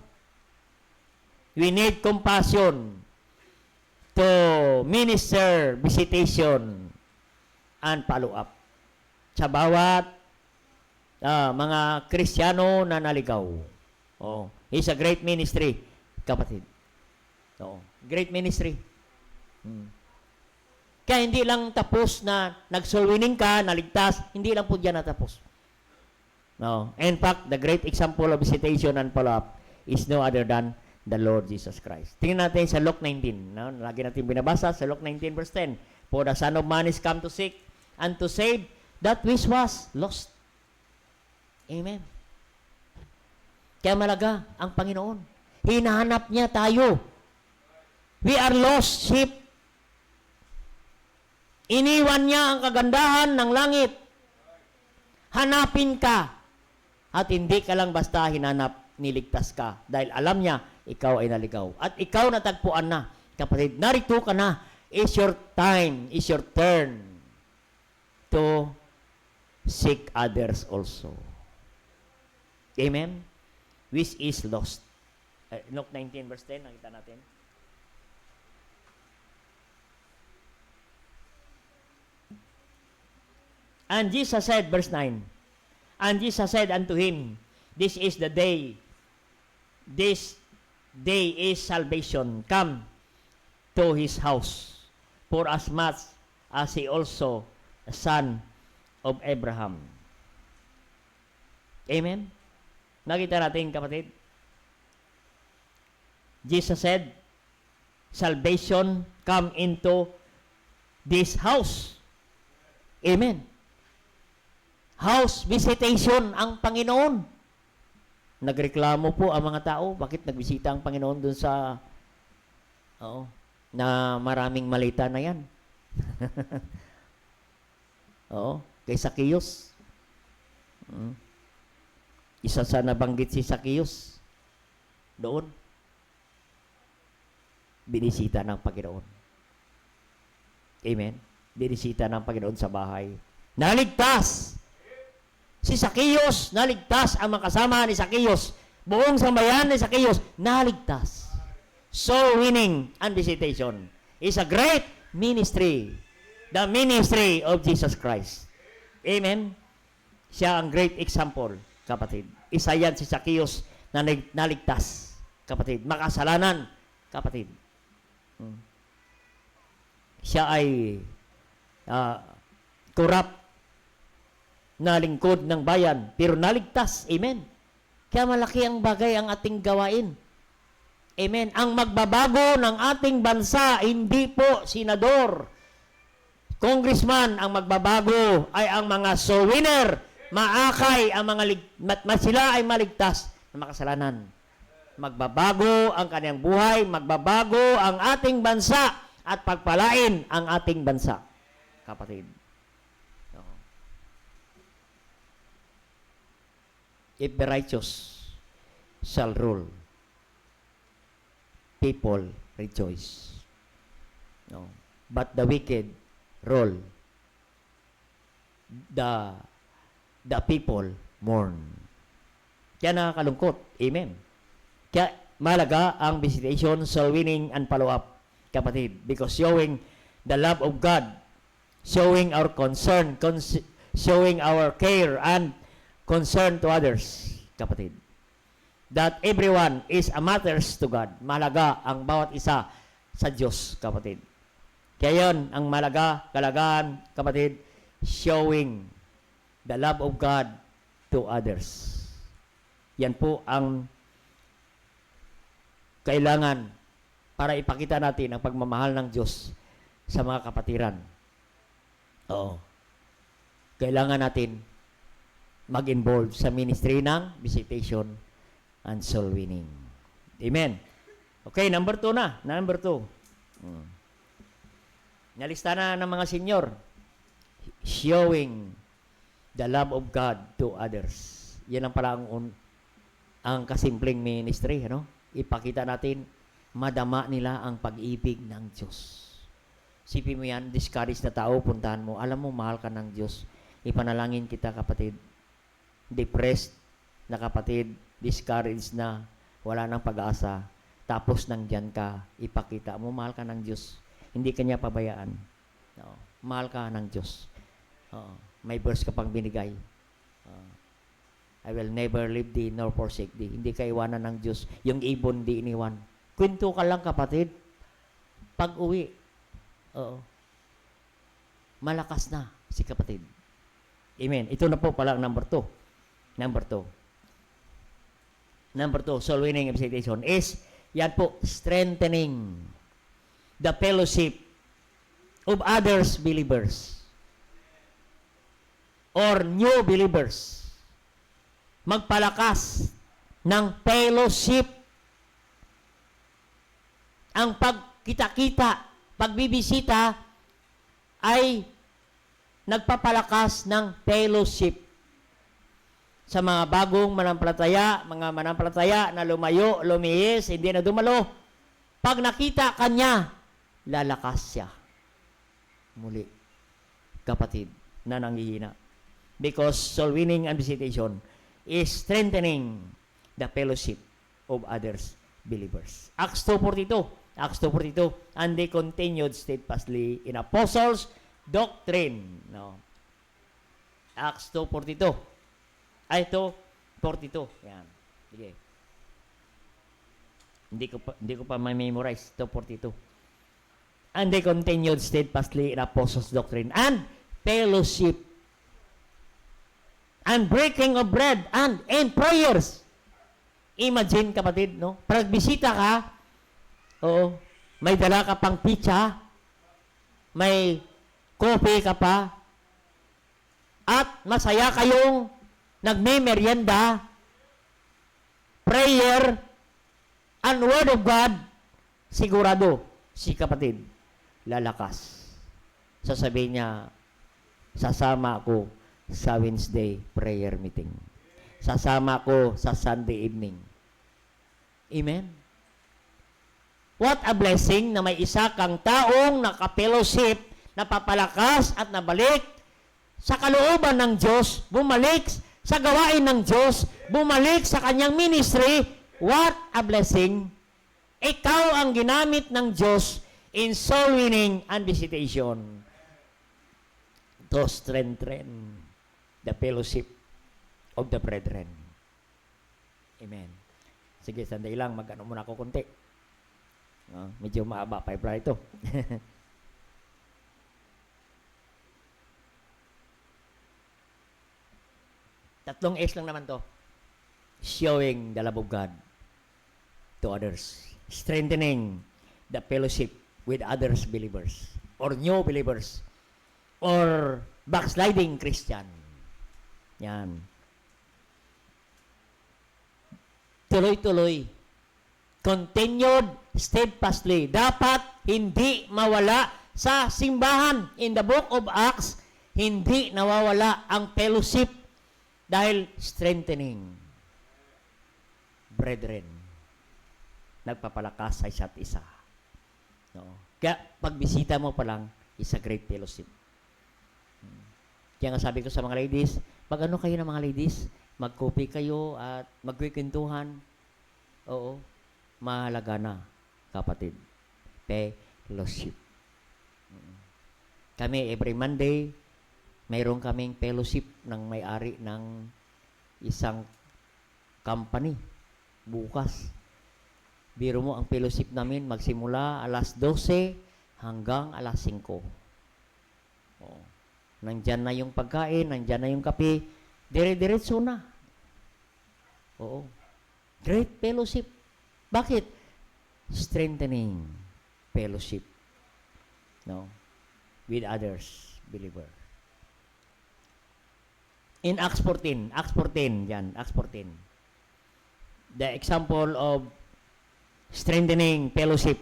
A: We need compassion to minister, visitation, and follow-up sa bawat mga Kristiyano na naligaw. Oh, it's a great ministry, kapatid. Oo, great ministry. Kaya hindi lang tapos na nag-soul winning ka, naligtas, hindi lang po diyan natapos. No. In fact, the great example of visitation and follow-up is no other than the Lord Jesus Christ. Tingnan natin sa Luke 19. No? Lagi natin binabasa sa Luke 19 verse 10. For the Son of Man is come to seek and to save that which was lost. Amen. Kaya malaga ang Panginoon. Hinahanap niya tayo. We are lost sheep. Iniwan niya ang kagandahan ng langit. Hanapin ka. At hindi ka lang basta hinanap, niligtas ka. Dahil alam niya, ikaw ay naligaw. At ikaw natagpuan na. Kapatid, narito ka na. It's your time, it's your turn to seek others also. Amen? Which is lost. Luke 19 verse 10, nakita natin. And Jesus said, verse 9, and Jesus said unto him, this is the day, this day is salvation, come to his house, for as much as he also a son of Abraham. Amen? Nakita natin, kapatid? Jesus said, salvation come into this house. Amen. House visitation ang Panginoon. Nagreklamo po ang mga tao, bakit nagbisita ang Panginoon dun sa na maraming malita na yan. Kay Zacchaeus. Isa sa nabanggit si Zacchaeus doon. Binisita ng Panginoon. Amen. Binisita ng Panginoon sa bahay. Naligtas! Si Zacchaeus, naligtas ang mga kasama ni Zacchaeus. Buong sambayan ni Zacchaeus, naligtas. Soul winning and visitation is a great ministry. The ministry of Jesus Christ. Amen? Siya ang great example, kapatid. Isa yan si Zacchaeus na naligtas, kapatid. Makasalanan, kapatid. Siya ay corrupt na lingkod ng bayan, pero naligtas. Amen. Kaya malaki ang bagay ang ating gawain. Amen. Ang magbabago ng ating bansa, hindi po senador, congressman, ang magbabago ay ang mga soul winner, maakay ang mga sila ay maligtas na makasalanan. Magbabago ang kanyang buhay, magbabago ang ating bansa at pagpalain ang ating bansa. Kapatid. If the righteous shall rule, people rejoice. No. But the wicked rule, the people mourn. Kaya nakakalungkot. Amen. Kaya malaga ang visitation, soul winning, and follow-up, kapatid. Because showing the love of God, showing our concern, showing our care and concern to others, kapatid. That everyone is a matters to God. Mahalaga ang bawat isa sa Diyos, kapatid. Kaya yun, ang mahalaga, kalagahan, kapatid, showing the love of God to others. Yan po ang kailangan para ipakita natin ang pagmamahal ng Diyos sa mga kapatiran. Oo. Kailangan natin mag-involve sa ministry ng visitation and soul winning. Amen. Okay, number 2 na. Number 2. Nalista na ng mga senior. Showing the love of God to others. Yan ang pala ang kasimpleng ministry. Ano? Ipakita natin, madama nila ang pag-ibig ng Diyos. Sipin mo yan, discouraged na tao, puntahan mo. Alam mo, mahal ka ng Diyos. Ipanalangin kita, kapatid. Depressed na kapatid, discouraged na, wala nang pag-asa. Tapos nandyan ka, ipakita mo, mahal ka ng Diyos. Hindi kanya pabayaan. No. Mahal ka ng Diyos. May verse ka pang binigay. I will never leave thee nor forsake thee. Hindi ka iwanan ng Diyos. Yung ibon di iniwan. Kwento ka lang, kapatid. Pag uwi, malakas na si kapatid. Amen. Ito na po pala ang number 2. Number 2, soul winning visitation is, yan po, strengthening the fellowship of others believers or new believers. Magpalakas ng fellowship. Ang pagkita-kita, pagbibisita ay nagpapalakas ng fellowship sa mga bagong manampalataya, mga manampalataya na lumayo, lumihis, hindi na dumalo. Pag nakita kanya, lalakas siya. Muli, kapatid, na nanghihina. Because soul winning and visitation is strengthening the fellowship of others believers. Acts 2:42. Acts 2:42. And they continued steadfastly in apostles' doctrine. No. Acts 2:42. Ay, ito, 42. Yan. Sige. Hindi ko pa memorize. Ito, 42. And they continued steadfastly in apostles' doctrine and fellowship and breaking of bread and in prayers. Imagine, kapatid, no? Pag bisita ka, may dala ka pang pizza, may coffee ka pa, at masaya kayong nagme-merienda, prayer, and word of God, sigurado, si kapatid, lalakas. Sasabihin niya, sasama ako sa Wednesday prayer meeting. Sasama ako sa Sunday evening. Amen? What a blessing na may isa kang taong nakapellowship, napapalakas at nabalik sa kalooban ng Diyos, bumalik sa gawain ng Diyos, bumalik sa kanyang ministry. What a blessing. Ikaw ang ginamit ng Diyos in soul winning and visitation to strengthen the fellowship of the brethren. Amen. Sige, sandali lang. Mag-ano muna ako konti. Medyo maaba pa ito. Tatlong S lang naman to. Showing the love of God to others. Strengthening the fellowship with others believers or new believers or backsliding Christian. Yan. Tuloy-tuloy. Continued steadfastly. Dapat hindi mawala sa simbahan. In the book of Acts, hindi nawawala ang fellowship dahil strengthening brethren. Nagpapalakas sa isa't isa. No? Kaya pagbisita mo pa lang, is a great fellowship. Kaya nga sabi ko sa mga ladies, pag ano kayo ng mga ladies, mag-coffee kayo at magkikwentuhan. Oo. Mahalaga na, kapatid. Fellowship. Kami, every Monday, mayroon kaming fellowship ng may-ari ng isang company. Bukas. Biro mo, ang fellowship namin magsimula alas 12 hanggang alas 5. Oo. Nandyan na yung pagkain, nandyan na yung kape. Dire-diretso na. Oo. Great fellowship. Bakit? Strengthening fellowship. No? With others, believer. In Acts 14, Acts 14. The example of strengthening fellowship,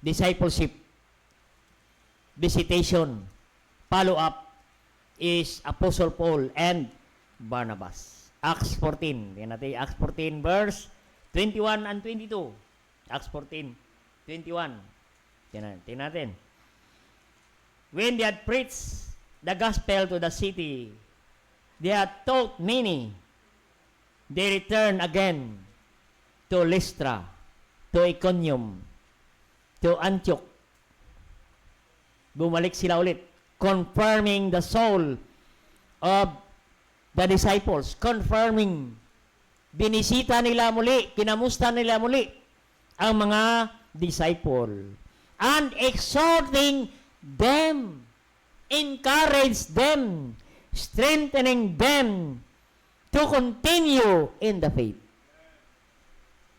A: discipleship, visitation, follow-up is Apostle Paul and Barnabas. Acts 14. Yan natin, Acts 14 verse 21 and 22. Acts 14, 21. Yan natin. When they had preached the gospel to the city, they had taught many. They returned again to Lystra, to Iconium, to Antioch. Bumalik sila ulit, confirming the soul of the disciples, confirming, binisita nila muli, kinamusta nila muli ang mga disciple, and exhorting them, encourage them, strengthening them to continue in the faith.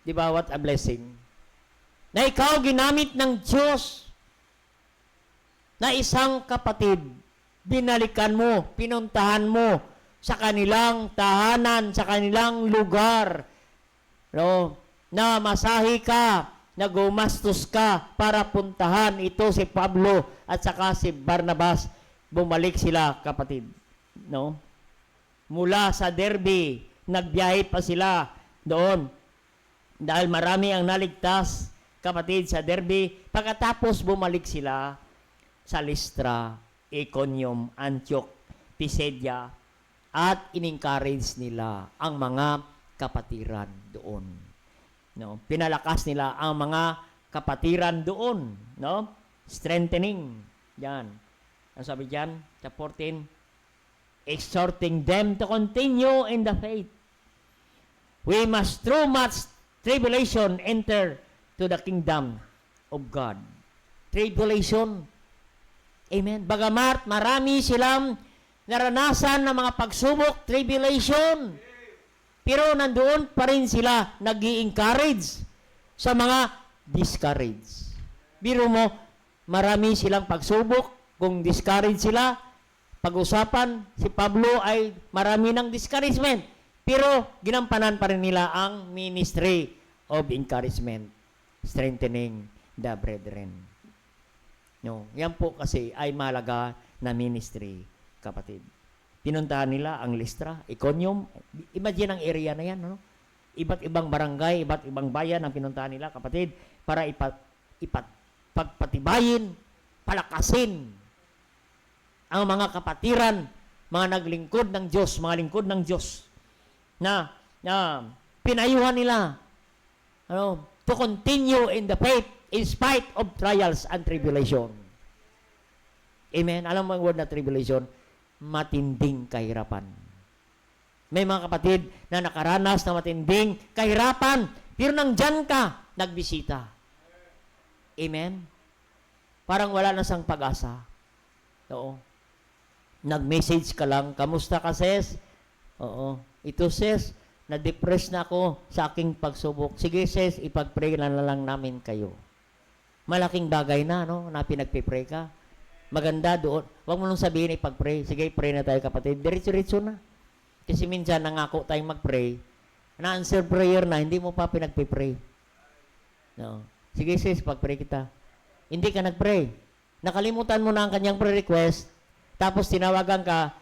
A: Di ba, what a blessing? Na ikaw ginamit ng Diyos na isang kapatid, binalikan mo, pinuntahan mo sa kanilang tahanan, sa kanilang lugar, no? Na masahi ka, na gumastos ka para puntahan ito si Pablo at saka si Barnabas. Bumalik sila, kapatid. No? Mula sa Derbe, nagbiyahe pa sila doon. Dahil marami ang naligtas, kapatid, sa Derbe. Pagkatapos bumalik sila sa Lystra, Iconium, Antioch, Pisidia, at in-encourage nila ang mga kapatiran doon. No? Pinalakas nila ang mga kapatiran doon. No? Strengthening. Yan. Ang sabi dyan, sa 14, exhorting them to continue in the faith. We must through much tribulation enter to the kingdom of God. Tribulation. Amen. Bagamat marami silang naranasan ng mga pagsubok, tribulation, pero nandoon pa rin sila nag-i-encourage sa mga discourage. Biro mo, marami silang pagsubok, kung discourage sila, pag-usapan, si Pablo ay marami ng discouragement, pero ginampanan pa rin nila ang ministry of encouragement, strengthening the brethren. No, yan po kasi ay mahalaga na ministry, kapatid. Pinuntahan nila ang Lystra, Iconium. Imagine ang area na yan, no? Iba't ibang barangay, iba't ibang bayan ang pinuntahan nila, kapatid, para pagpatibayin, palakasin ang mga kapatiran, mga naglingkod ng Diyos, mga lingkod ng Diyos, na pinayuhan nila, to continue in the faith in spite of trials and tribulation. Amen? Alam mo ang word na tribulation? Matinding kahirapan. May mga kapatid na nakaranas na matinding kahirapan, pero nandyan ka, nagbisita. Amen? Parang wala na sang pag-asa. Oo. Nag-message ka lang, kamusta ka, sis? Oo. Ito, sis, na-depress na ako sa aking pagsubok. Sige, sis, ipag-pray na lang namin kayo. Malaking bagay na, no? Na pinagpipray ka. Maganda doon. Huwag mo nung sabihin, ipag-pray. Sige, pray na tayo, kapatid. Diretso-diretso na. Kasi minsan, nangako tayong mag-pray. Na-answer prayer na, hindi mo pa pinagpipray. No. Sige, sis, pag-pray kita. Hindi ka nag-pray. Nakalimutan mo na ang kanyang prayer request. Tapos, tinawagan ka,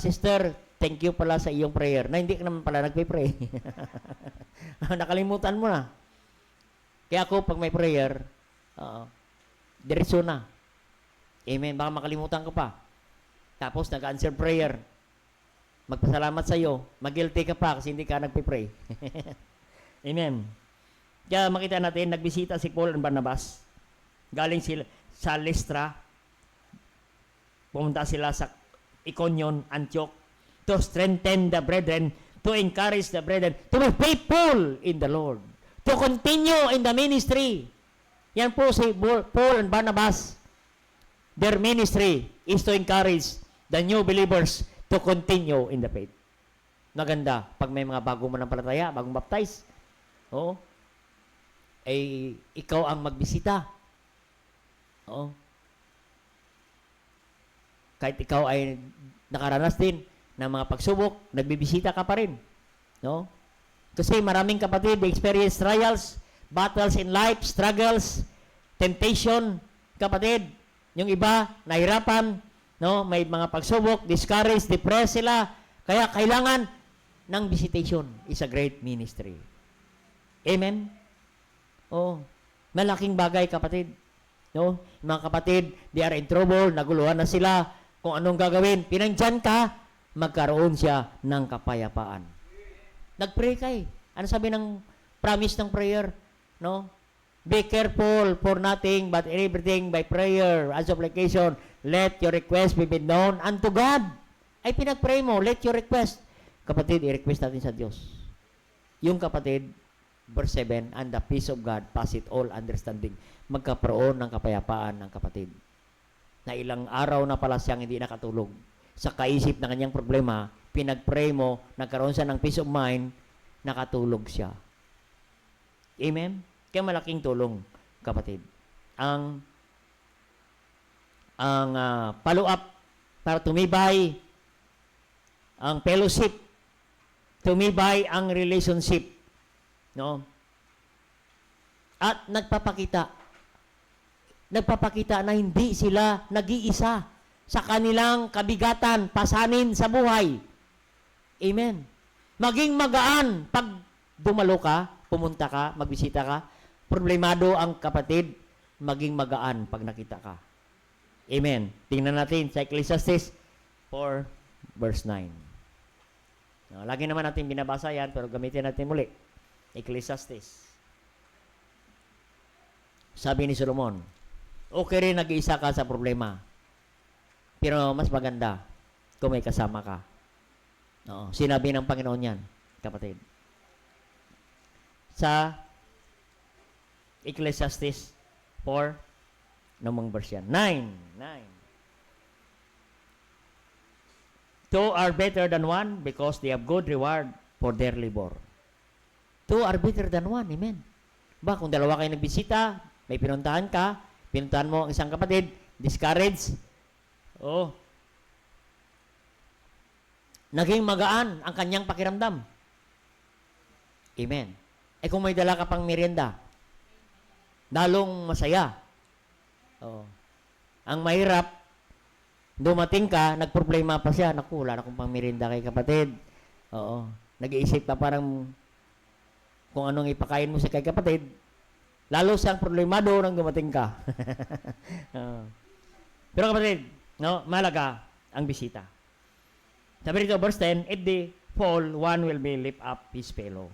A: sister, thank you pala sa iyong prayer. Na hindi ka naman pala nagpipray. Nakalimutan mo na. Kaya ako, pag may prayer, diretso na. Amen. Baka makalimutan ka pa. Tapos, nag-answer prayer. Magpasalamat sa iyo. Mag-guilty ka pa kasi hindi ka nagpipray. Amen. Kaya makita natin, nagbisita si Paul and Barnabas. Galing sila sa Lystra. Pumunta sila sa Iconium, Antioch, to strengthen the brethren, to encourage the brethren, to be faithful in the Lord, to continue in the ministry. Yan po si Paul and Barnabas. Their ministry is to encourage the new believers to continue in the faith. Maganda, pag may mga bagong manampalataya, bagong baptize, ikaw ang magbisita. kahit ikaw ay nakaranas din ng mga pagsubok, nagbibisita ka pa rin. No? Kasi maraming kapatid, they experience trials, battles in life, struggles, temptation, kapatid. Yung iba, nahirapan, no? May mga pagsubok, discouraged, depressed sila. Kaya kailangan ng visitation is a great ministry. Amen? Oh, malaking bagay, kapatid. No? Mga kapatid, they are in trouble, naguluhan na sila kung anong gagawin. Pinandyan ka, magkaroon siya ng kapayapaan. Nag-pray kay. Ano sabi ng promise ng prayer? No? Be careful for nothing but everything by prayer and supplication. Let your request be made known unto God. Ay pinag-pray mo, let your request. Kapatid, i-request natin sa Diyos. Yung kapatid, verse 7, and the peace of God passeth all understanding. Magkaproon ng kapayapaan ng kapatid. Na ilang araw na pala siyang hindi nakatulog. Sa kaisip ng kanyang problema, pinag-pray mo, nagkaroon siya ng peace of mind, nakatulog siya. Amen? Kaya malaking tulong, kapatid. Ang follow-up para tumibay ang fellowship, tumibay ang relationship, no? At nagpapakita na hindi sila nag-iisa sa kanilang kabigatan, pasanin sa buhay. Amen. Maging magaan pag dumalo ka, pumunta ka, magbisita ka, problemado ang kapatid, maging magaan pag nakita ka. Amen. Tingnan natin sa Ecclesiastes 4 verse 9. Lagi naman natin binabasa yan, pero gamitin natin muli. Ecclesiastes. Sabi ni Solomon, okay rin nag-iisa ka sa problema, pero mas maganda kung may kasama ka. Sinabi ng Panginoon yan, kapatid. Sa Ecclesiastes 4, namang verse yan. 9. Two are better than one because they have good reward for their labor. Two are better than one. Amen. Kung dalawa kayo nagbisita, may pinuntahan ka, pinuntahan mo ang isang kapatid, discouraged, naging magaan ang kanyang pakiramdam. Amen. Kung may dala ka pang merienda, dalong masaya. Ang mahirap, dumating ka, nagproblema pa siya. Naku, wala na akong pang merienda kay kapatid. Nag-iisip pa parang kung anong ipakain mo sa kay kapatid. Lalo siyang problemado nang dumating ka. Pero kapatid, mahalaga ang bisita. Sabi rito, verse 10, if they fall, one will be lift up his fellow.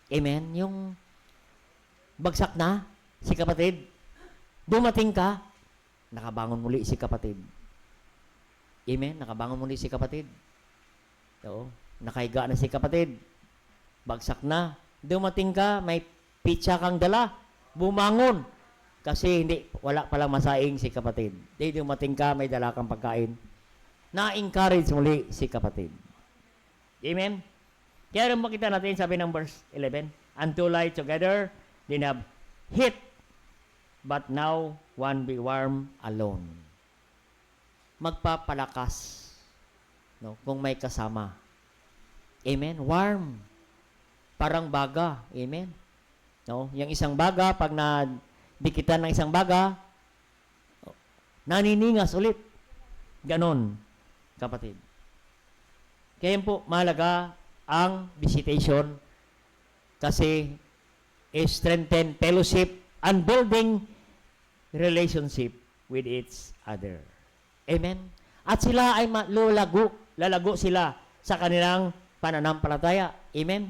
A: Amen? Yung bagsak na si kapatid, dumating ka, nakabangon muli si kapatid. Amen? Nakabangon muli si kapatid. Nakahiga na si kapatid. Bagsak na. Dumating ka, may pizza kang dala. Bumangon. Kasi wala palang masaing si kapatid. Dumating ka, may dala kang pagkain. Na-encourage muli si kapatid. Amen? Kaya rin makita natin, sabi ng verse 11, and two lie together, they have heat, but now one be warm alone. Magpapalakas, kung may kasama. Amen? Warm. Parang baga. Amen? Yung isang baga, pag nadikitan ng isang baga, naniningas ulit. Ganon, kapatid. Kaya po, mahalaga ang visitation kasi strengthen fellowship and building relationship with each other. Amen? At sila ay lalago sila sa kanilang pananampalataya. Amen?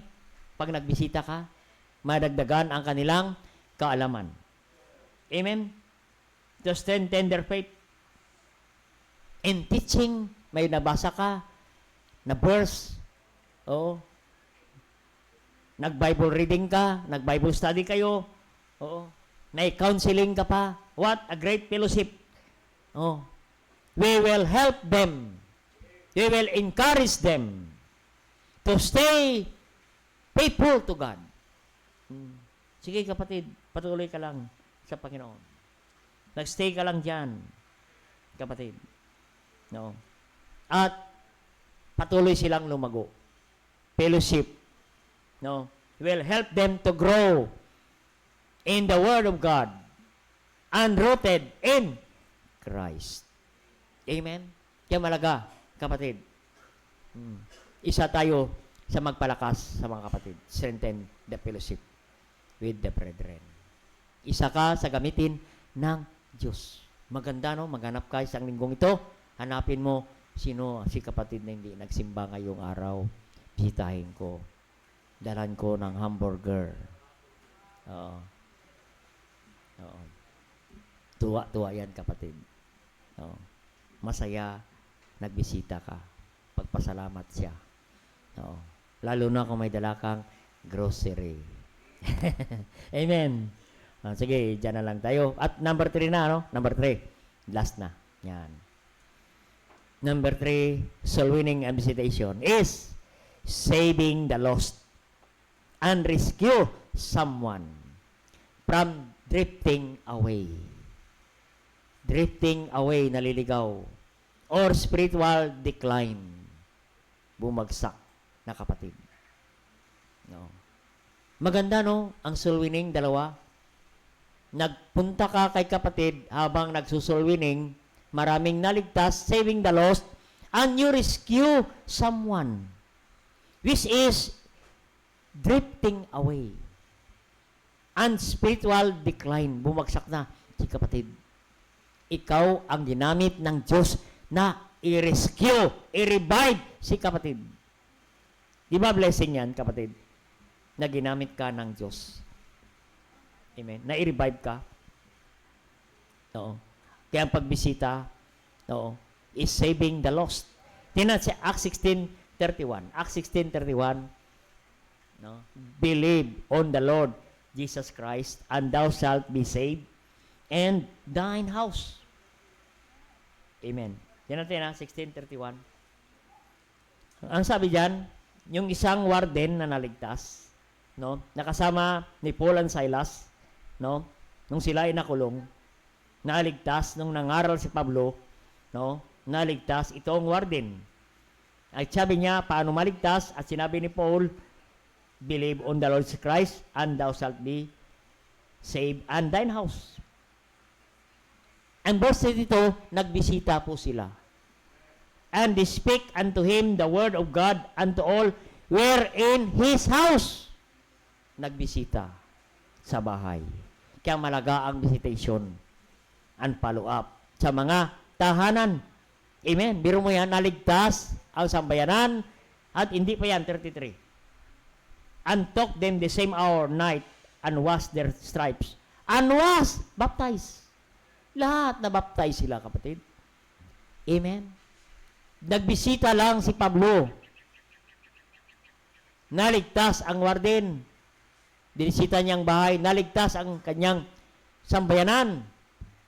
A: Pag nagbisita ka, madagdagan ang kanilang kaalaman. Amen? To strengthen their faith. In teaching, may nabasa ka, na verse, nag-Bible reading ka, nag-Bible study kayo, na-counseling ka pa. What a great fellowship. We will help them. We will encourage them to stay faithful to God. Sige kapatid, patuloy ka lang sa Panginoon. Nag-stay ka lang dyan, kapatid. No? At patuloy silang lumago. Fellowship, no, will help them to grow in the Word of God and rooted in Christ. Amen? Kaya malaga, kapatid. Isa tayo sa magpalakas sa mga kapatid. Strengthen the fellowship with the brethren. Isa ka sa gamitin ng Diyos. Maganda, no? Maghanap ka isang linggong ito. Hanapin mo sino si kapatid na hindi nagsimba ngayong araw. Bisitahin ko. Dalan ko ng hamburger. Oo. Oo. Tuwa-tuwa yan, kapatid. Oo. Masaya, nagbisita ka. Pagpasalamat siya. Oo. Lalo na kung may dala kang grocery. Amen. Sige, dyan na lang tayo. At number 3 na, no? Number 3. Last na. Yan. Number 3, soul winning and visitation is saving the lost and rescue someone from drifting away. Drifting away, naliligaw. Or spiritual decline. Bumagsak na kapatid. No. Maganda, no? Ang soul winning, dalawa. Nagpunta ka kay kapatid habang nagsusoul winning, maraming naligtas, saving the lost, and you rescue someone, which is drifting away. And spiritual decline. Bumagsak na si kapatid. Ikaw ang ginamit ng Diyos na i-rescue, i-revive si kapatid. Di ba blessing yan, kapatid? Na ginamit ka ng Diyos. Amen. Na i-revive ka. Oo. Kaya ang pagbisita, oo, is saving the lost. Tingnan si Acts 16:31. Acts 16:31, no? Believe on the Lord Jesus Christ, and thou shalt be saved, and thine house. Amen. Yan natin, 16:31. Ang sabi diyan, yung isang warden na naligtas, no? Nakasama ni Paul and Silas, no? Nung sila ay nakulong, naligtas nung nangaral si Pablo, no? Naligtas itong warden. At sabi niya, paano maligtas? At sinabi ni Paul, believe on the Lord Christ, and thou shalt be saved, and thine house. And verse 32, nagbisita po sila. And they speak unto him the word of God unto all were in his house. Nagbisita sa bahay. Kaya malaga ang visitation and follow-up sa mga tahanan. Amen. Biro mo yan, naligtas ang sambayanan at hindi pa yan, 33. And took them the same hour, night, and washed their stripes. And was baptized. Lahat na baptize sila, kapatid. Amen. Nagbisita lang si Pablo. Naligtas ang warden. Dinisita niyang bahay. Naligtas ang kanyang sambayanan.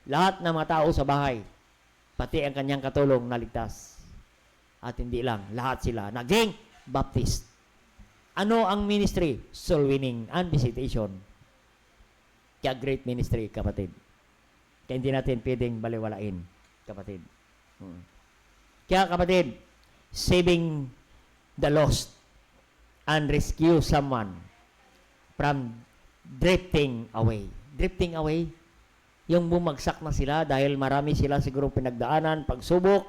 A: Lahat ng mga tao sa bahay. Pati ang kanyang katulong naligtas. At hindi lang, lahat sila naging baptist. Ano ang ministry? Soul winning and visitation. Kaya great ministry, kapatid. Kaya hindi natin pwedeng baliwalain, kapatid. Kaya kapatid, saving the lost and rescue someone from drifting away. Drifting away, yung bumagsak na sila dahil marami sila siguro pinagdaanan, pagsubok,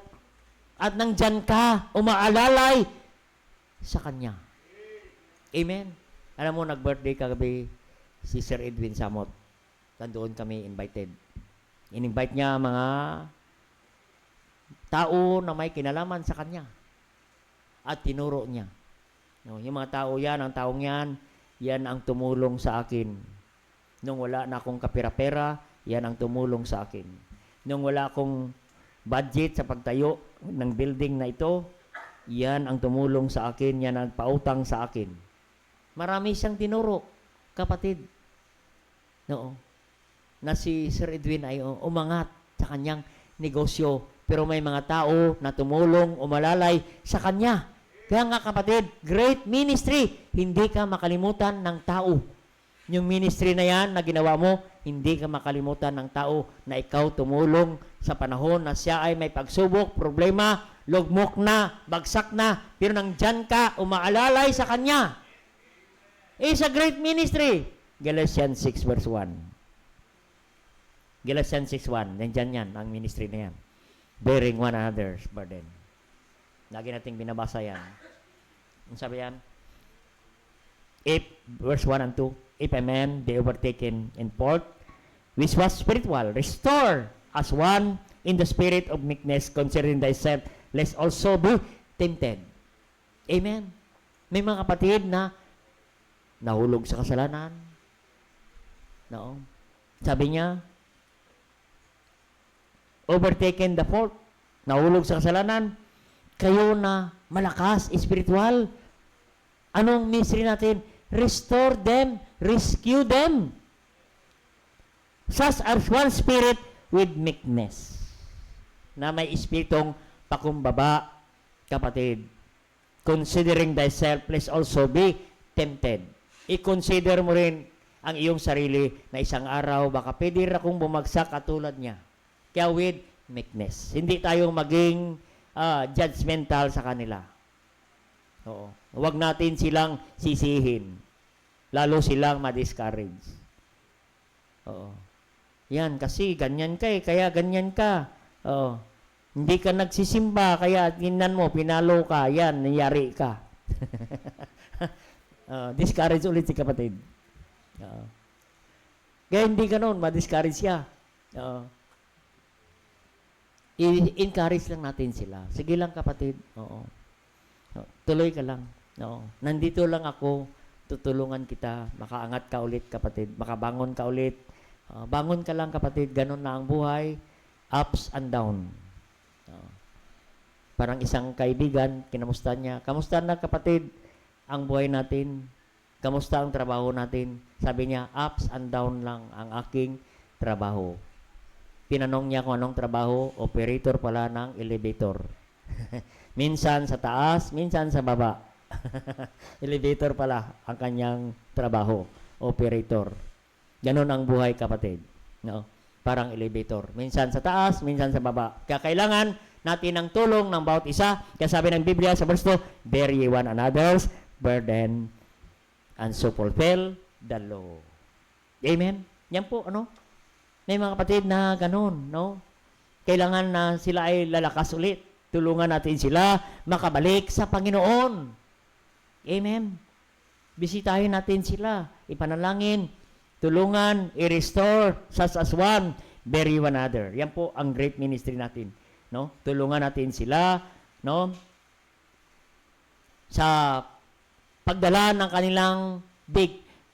A: at nandyan ka, umaalalay sa Kanya. Amen. Alam mo, nag-birthday kagabi si Sir Edwin Samot. Nandoon kami invited. In-invite niya mga tao na may kinalaman sa kanya. At tinuro niya. No, yung mga tao yan, ang taong yan, yan ang tumulong sa akin. Nung wala na akong kapira-pera, yan ang tumulong sa akin. Nung wala akong budget sa pagtayo ng building na ito, yan ang tumulong sa akin, yan ang pautang sa akin. Marami siyang tinuro, kapatid. No, na si Sir Edwin ay umangat sa kanyang negosyo. Pero may mga tao na tumulong, umalalay sa kanya. Kaya nga kapatid, great ministry. Hindi ka makalimutan ng tao Yung ministry na yan na ginawa mo, hindi ka makalimutan ng tao na ikaw tumulong sa panahon na siya ay may pagsubok, problema, lugmok na, bagsak na, pero nandyan ka, umaalalay sa kanya. It's a great ministry. Galatians 6 verse 1. Galatians 6:1. Nandyan yan, ang ministry na yan. Bearing one another's burden. Lagi nating binabasa yan. Ang sabi yan? If, verse 1 and 2, if a man be overtaken in fault, which was spiritual, restore as one in the spirit of meekness, considering thyself, lest also be tempted. Amen. May mga kapatid na nahulog sa kasalanan. No? Sabi niya, overtaken the fault, nahulog sa kasalanan, kayo na malakas, spiritual. Anong ministry natin? Restore them, rescue them. Such as one spirit with meekness. Na may espiritong pakumbaba, kapatid. Considering thyself, lest also be tempted. I-consider mo rin ang iyong sarili na isang araw, baka pwede akong bumagsak katulad niya. Kaya with meekness. Hindi tayo maging judgmental sa kanila. Oo. Huwag natin silang sisihin. Lalo silang ma-discourage. Oo. Yan, kasi ganyan ka kaya ganyan ka. Oo. Hindi ka nagsisimba, kaya tinan mo, pinalo ka, yan, nangyari ka. Discourage ulit si kapatid. Kaya hindi ka noon, ma-discourage siya. I-encourage lang natin sila. Sige lang kapatid. Oo. Tuloy ka lang. Oo. Nandito lang ako, tutulungan kita, makaangat ka ulit kapatid, makabangon ka ulit. Bangon ka lang kapatid, ganun na ang buhay, ups and down. Parang isang kaibigan, kinamusta niya, kamusta na kapatid ang buhay natin? Kamusta ang trabaho natin? Sabi niya, ups and down lang ang aking trabaho. Tinanong niya kung anong trabaho, operator pala ng elevator. Minsan sa taas, minsan sa baba. Elevator pala ang kanyang trabaho, operator. Ganon ang buhay kapatid. No? Parang elevator. Minsan sa taas, minsan sa baba. Kaya kailangan natin ang tulong ng bawat isa. Kaya sabi ng Biblia sa verse 2, bear ye one another's burden and so fulfill the law. Amen? Yan po, ano? May mga kapatid na ganon, no? Kailangan na sila ay lalakas ulit. Tulungan natin sila makabalik sa Panginoon. Amen? Bisitahin natin sila. Ipanalangin, tulungan, i-restore, such as one, bear ye one another. Yan po ang great ministry natin. No? Tulungan natin sila, no? Sa pagdala ng kanilang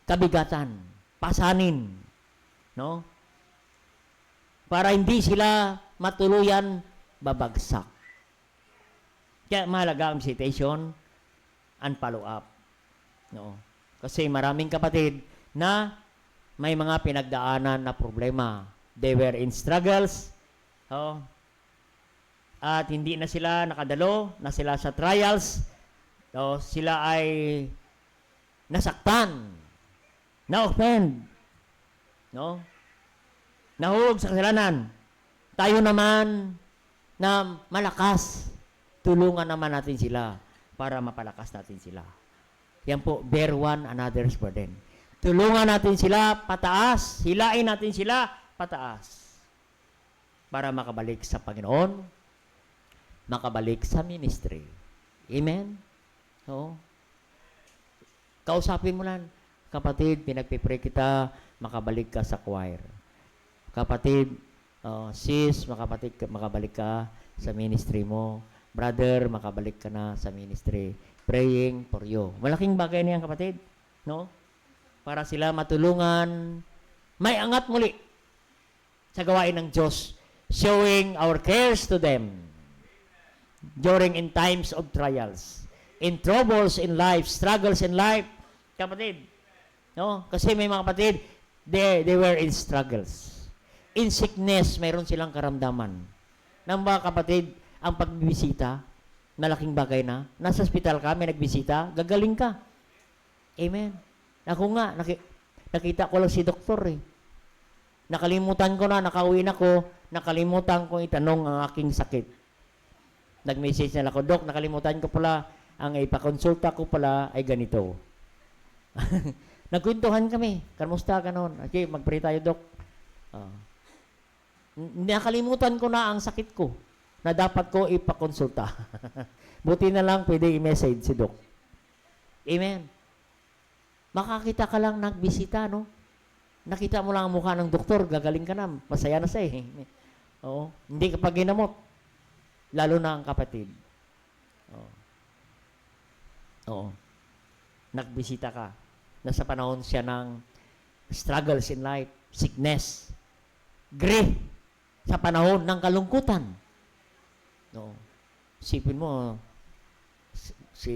A: kabigatan, pasanin, no? Para hindi sila matuluyan babagsak. Kaya mahalaga ang visitation and follow up. No? Kasi maraming kapatid na may mga pinagdaanan na problema. They were in struggles. Oh, at hindi na sila nakadalo, na sila sa trials. So, sila ay nasaktan, na-offend, no? Nahulog sa kasalanan. Tayo naman na malakas, tulungan naman natin sila para mapalakas natin sila. Yan po, bear one another's burden. Tulungan natin sila pataas, hilain natin sila pataas para makabalik sa Panginoon, makabalik sa ministry. Amen? Oo. Kausapin mo lang, kapatid, pinagpipray kita, makabalik ka sa choir. Kapatid, sis, makabalik ka sa ministry mo. Brother, makabalik ka na sa ministry. Praying for you. Malaking bagay niyan, kapatid. No? Para sila matulungan, may angat muli sa gawain ng Diyos, showing our cares to them during in times of trials, in troubles in life, struggles in life. Kapatid, no? Kasi may mga kapatid, they were in struggles. In sickness, mayroon silang karamdaman. Ng mga kapatid, ang pagbibisita, malaking bagay na. Nasa hospital ka, may nagbisita, gagaling ka. Amen. Ako nga, Nakita ko lang si doktor eh. Nakalimutan ko na, nakauwi na ko, nakalimutan ko itanong ang aking sakit. Nag-message na ako, Dok, nakalimutan ko pala, ang ipakonsulta ko pala ay ganito. Nagkwentuhan kami, kamusta ka noon? Okay, mag-pray tayo, Dok. Nakalimutan ko na ang sakit ko na dapat ko ipakonsulta. Buti na lang pwede i-message si Dok. Amen. Makakita ka lang nagbisita, no? Nakita mo lang ang mukha ng doktor, gagaling ka na, masaya na siya eh. Oo. Hindi ka pa ginamot. Lalo na ang kapatid. Oo. Oo. Nagbisita ka. Nasa panahon siya ng struggles in life, sickness, grief, sa panahon ng kalungkutan. No. Isipin mo, si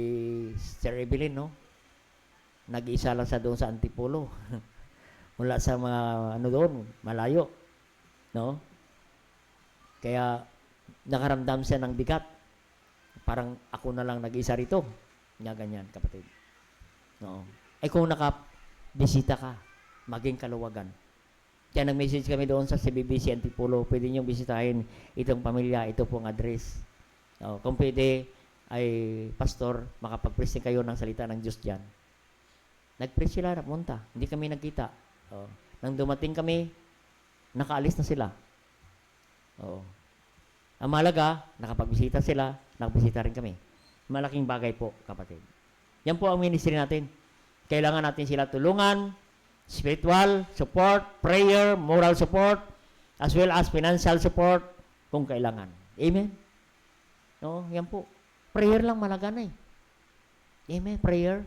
A: Sister Evelyn, no? Nag-iisa lang sa doon sa Antipolo. Wala sa mga, doon, malayo. No? Kaya, nakaramdam siya ng bigat. Parang ako na lang nag-isa rito. Nga ganyan, kapatid. No? Ay kung nakabisita ka, maging kaluwagan. Kaya nag-message kami doon sa CBBC Antipolo, pwede niyong bisitahin itong pamilya, ito pong address. No? Kung pwede, ay pastor, makapag-preach kayo ng salita ng Diyos dyan. Nag-preach sila, napunta. Hindi kami nagkita. Nang dumating kami, nakaalis na sila. Ang mahalaga, nakapagbisita sila, nakabisita rin kami. Malaking bagay po, kapatid. Yan po ang ministry natin. Kailangan natin sila tulungan, spiritual support, prayer, moral support, as well as financial support kung kailangan. Amen? No, yan po. Prayer lang malaga na eh. Amen, prayer.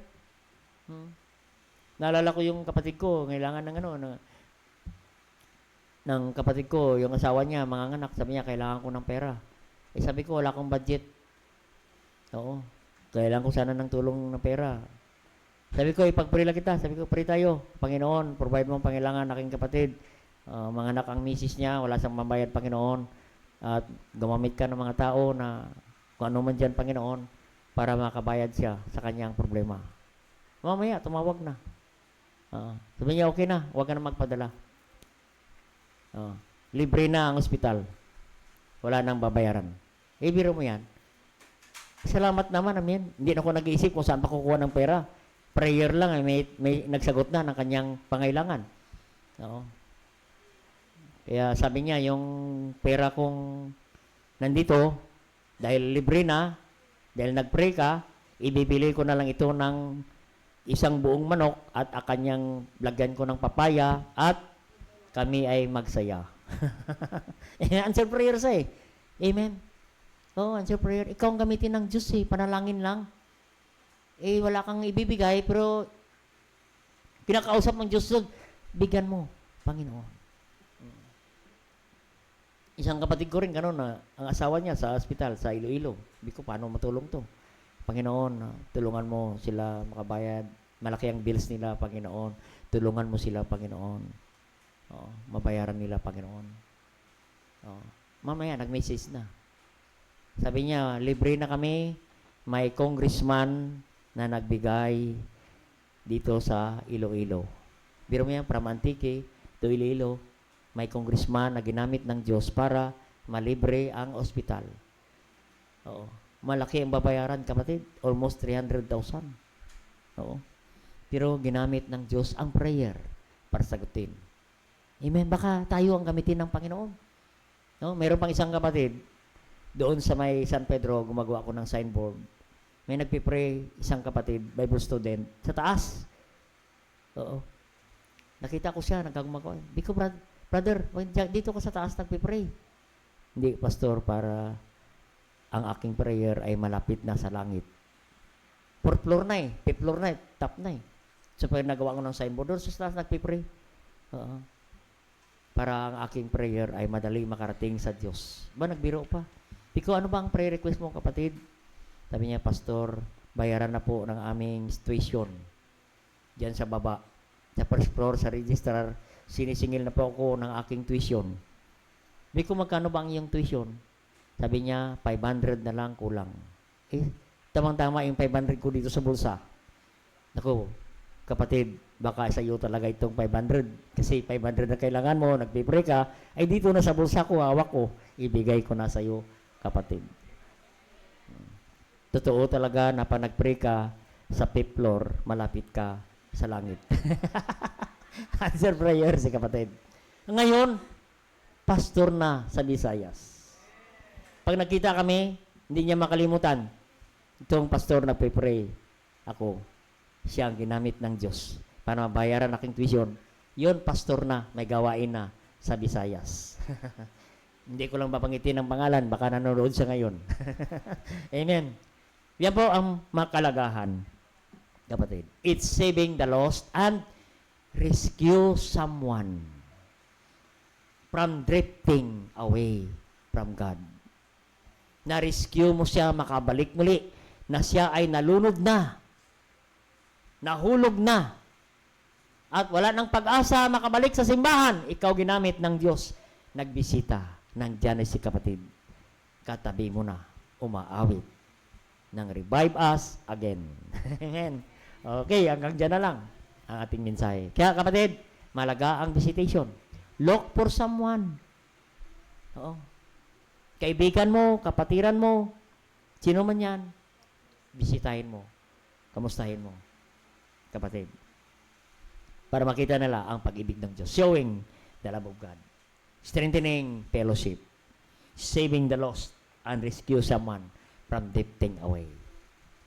A: Naalala ko yung kapatid ko, kailangan ng kapatid ko, yung asawa niya, mga anak, sabi niya, kailangan ko ng pera. Eh sabi ko, wala akong budget. Oo. Kailangan ko sana ng tulong ng pera. Sabi ko, ipag-pray lang kita. Sabi ko, pray tayo. Panginoon, provide mo ang pangailangan aking kapatid. Mga anak ang misis niya, wala siyang mabayad, Panginoon. At gumamit ka ng mga tao na kung ano man dyan, Panginoon, para makabayad siya sa kanyang problema. Mamaya, tumawag na. Sabi niya, okay na, huwag ka na magpadala. Libre na ang ospital. Wala nang babayaran. Biro mo yan. Salamat naman, amen. Hindi na ako nag-iisip kung saan pa kukuha ng pera. Prayer lang, may nagsagot na ng kanyang pangailangan. Kaya sabi niya, yung pera kong nandito, dahil libre na, dahil nag-pray ka, ibibili ko na lang ito ng isang buong manok at kanyang lagyan ko ng papaya at kami ay magsaya. Answer prayer sa eh. Amen. Answer prayer. Ikaw ang gamitin ng Diyos eh. Panalangin lang. Wala kang ibibigay pero pinakausap ng Diyos, bigyan mo, Panginoon. Isang kapatid ko rin gano'n na ang asawa niya sa ospital, sa Iloilo. Sabi ko, paano matulong to? Panginoon, tulungan mo sila makabayad. Malaki ang bills nila, Panginoon. Tulungan mo sila, Panginoon. Mabayaran nila, Panginoon. Mamaya, nag-message na. Sabi niya, libre na kami. May congressman na nagbigay dito sa Iloilo. Biro mo yan, from Antique to Iloilo. May congressman na ginamit ng Diyos para malibre ang ospital. Malaki ang babayaran, kapatid. Almost 300,000. Pero ginamit ng Diyos ang prayer para sagutin. Amen. Baka tayo ang gamitin ng Panginoon. Mayroon pang isang kapatid, doon sa may San Pedro, gumagawa ko ng signboard. May nagpipray, isang kapatid, Bible student, sa taas. Nakita ko siya, nagkagumagawa. Di ko, brother, dito ko sa taas nagpipray. Hindi, pastor, para ang aking prayer ay malapit na sa langit. 4th floor na eh. 5th floor na eh. Top na eh. So, pag nagawa ko ng signboard, doon sa taas nagpipray. Para ang aking prayer ay madali makarating sa Diyos. Nagbiro pa. Ikaw, ano ba ang prayer request mo, kapatid? Sabi niya, pastor, bayaran na po ng aming tuition. Diyan sa baba. Sa first floor, sa registrar, sinisingil na po ako ng aking tuition. Sabi ko, magkano ba ang iyong tuition? Sabi niya, 500 na lang kulang. Tamang-tama yung 500 ko dito sa bulsa. Naku, Kapatid, baka sa iyo talaga itong 500. Kasi 500 na kailangan mo, nagpipray ka, ay dito na sa bulsa ko, hawak ko, ibigay ko na sa iyo, kapatid. Totoo talaga na pa nagpray ka sa 5th floor, malapit ka sa langit. Answer prayer si kapatid. Ngayon, pastor na sa Visayas. Pag nakita kami, hindi niya makalimutan. Itong pastor na pray ako, siya ang ginamit ng Diyos para mabayaran aking tuition. Yun, pastor na, may gawain na sa Visayas. Hindi ko lang babangitin ang pangalan, baka nanonood siya ngayon. Amen. Yan po ang makalagahan, kapatid. It's saving the lost and rescue someone from drifting away from God. Na-rescue mo siya makabalik muli, na siya ay nalunod na, nahulog na, at wala nang pag-asa makabalik sa simbahan. Ikaw ginamit ng Diyos, nagbisita, nandyan ay si kapatid. Katabi mo na, umaawit ng revive us again. Amen. Okay, hanggang dyan na lang ang ating mensahe. Kaya kapatid, malaga ang visitation. Look for someone. Oo. Kaibigan mo, kapatiran mo, sino man yan, bisitahin mo, kamustahin mo, kapatid. Para makita nila ang pag-ibig ng Diyos. Showing the love of God. Strengthening fellowship. Saving the lost and rescue someone from drifting away.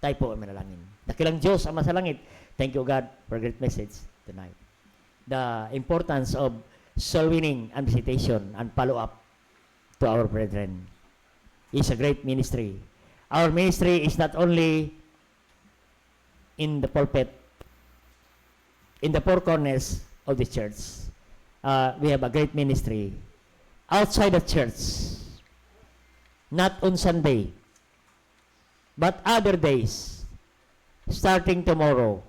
A: Tayo po ay manalangin. Dakilang Diyos, Ama sa langit, thank you God for a great message tonight. The importance of soul winning and visitation and follow-up to our brethren is a great ministry. Our ministry is not only in the pulpit, in the four corners of the church. We have a great ministry outside the church, not on Sunday, but other days. Starting tomorrow,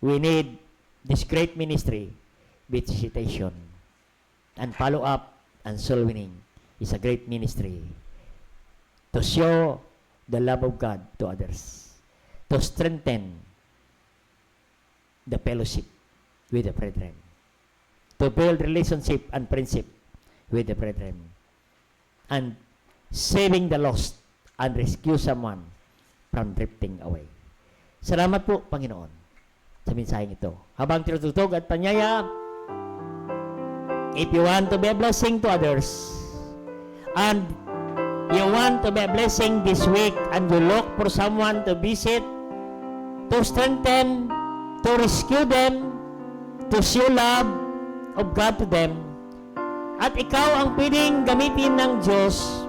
A: we need this great ministry, visitation, and follow-up and soul winning is a great ministry to show the love of God to others, to strengthen the fellowship with the brethren, to build relationship and friendship with the brethren, and saving the lost and rescue someone from drifting away. Salamat po, Panginoon, sa mensaheng ito. Habang tinutugtog at panyaya, if you want to be a blessing to others, and you want to be a blessing this week, and you look for someone to visit, to strengthen, to rescue them, to show love of God to them, at ikaw ang pwedeng gamitin ng Diyos,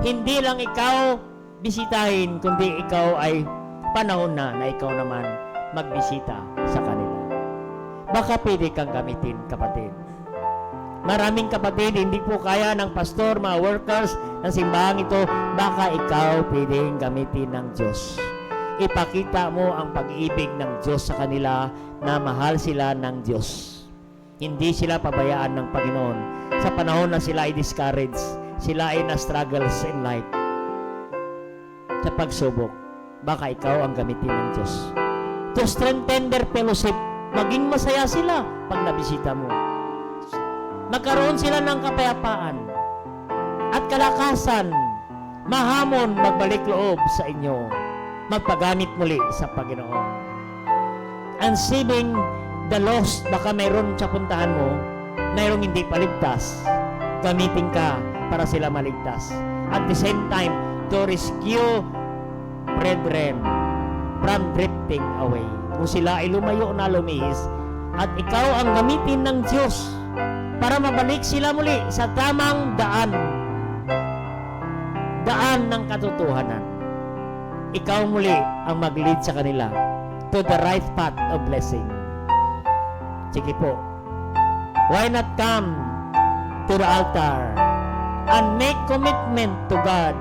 A: hindi lang ikaw bisitahin, kundi ikaw ay panahon na ikaw naman magbisita sa kanila. Baka pwede kang gamitin, kapatid. Maraming kapatid, hindi po kaya ng pastor, mga workers ng simbahang ito, baka ikaw pwedeng gamitin ng Diyos. Ipakita mo ang pag-ibig ng Diyos sa kanila na mahal sila ng Diyos. Hindi sila pabayaan ng Panginoon. Sa panahon na sila ay discouraged, sila ay na-struggles in life, sa pagsubok, baka ikaw ang gamitin ng Diyos. To strengthen their fellowship, maging masaya sila pag nabisita mo. Magkaroon sila ng kapayapaan at kalakasan, mahamon magbalik loob sa inyo, magpagamit muli sa Panginoon. And saving the lost, baka mayroon sa puntahan mo, mayroong hindi paligtas, gamitin ka para sila maligtas. At the same time, to rescue brethren from drifting away. Kung sila ay lumayo na lumihis, at ikaw ang gamitin ng Diyos para mabalik sila muli sa tamang daan ng katotohanan. Ikaw muli ang mag-lead sa kanila to the right path of blessing. Sige po, why not come to the altar and make commitment to God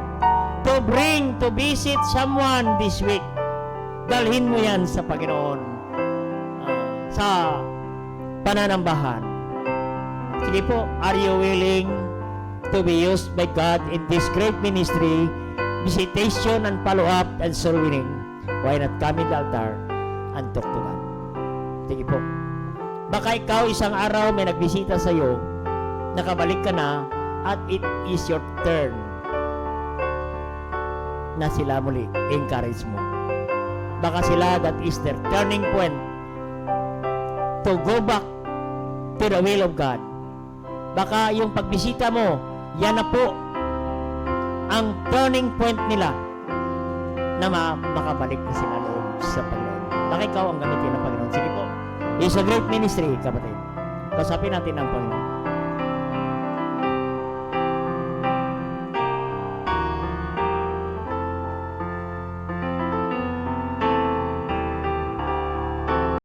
A: to bring, to visit someone this week. Dalhin mo yan sa Panginoon, sa pananambahan. Sige po, are you willing to be used by God in this great ministry, visitation and follow-up and soul winning? Why not come in the altar and talk to God? Sige po. Baka ikaw isang araw may nagbisita sa iyo, nakabalik ka na, at it is your turn na sila muli, encourage mo. Baka sila, that is their turning point to go back to the will of God. Baka yung pagbisita mo, yan na po ang turning point nila na makabalik na sila loob sa Panginoon. Baka ikaw ang gamitin ng Panginoon. Sige po. It's a great ministry, kapatid. Kasapin natin ang Panginoon.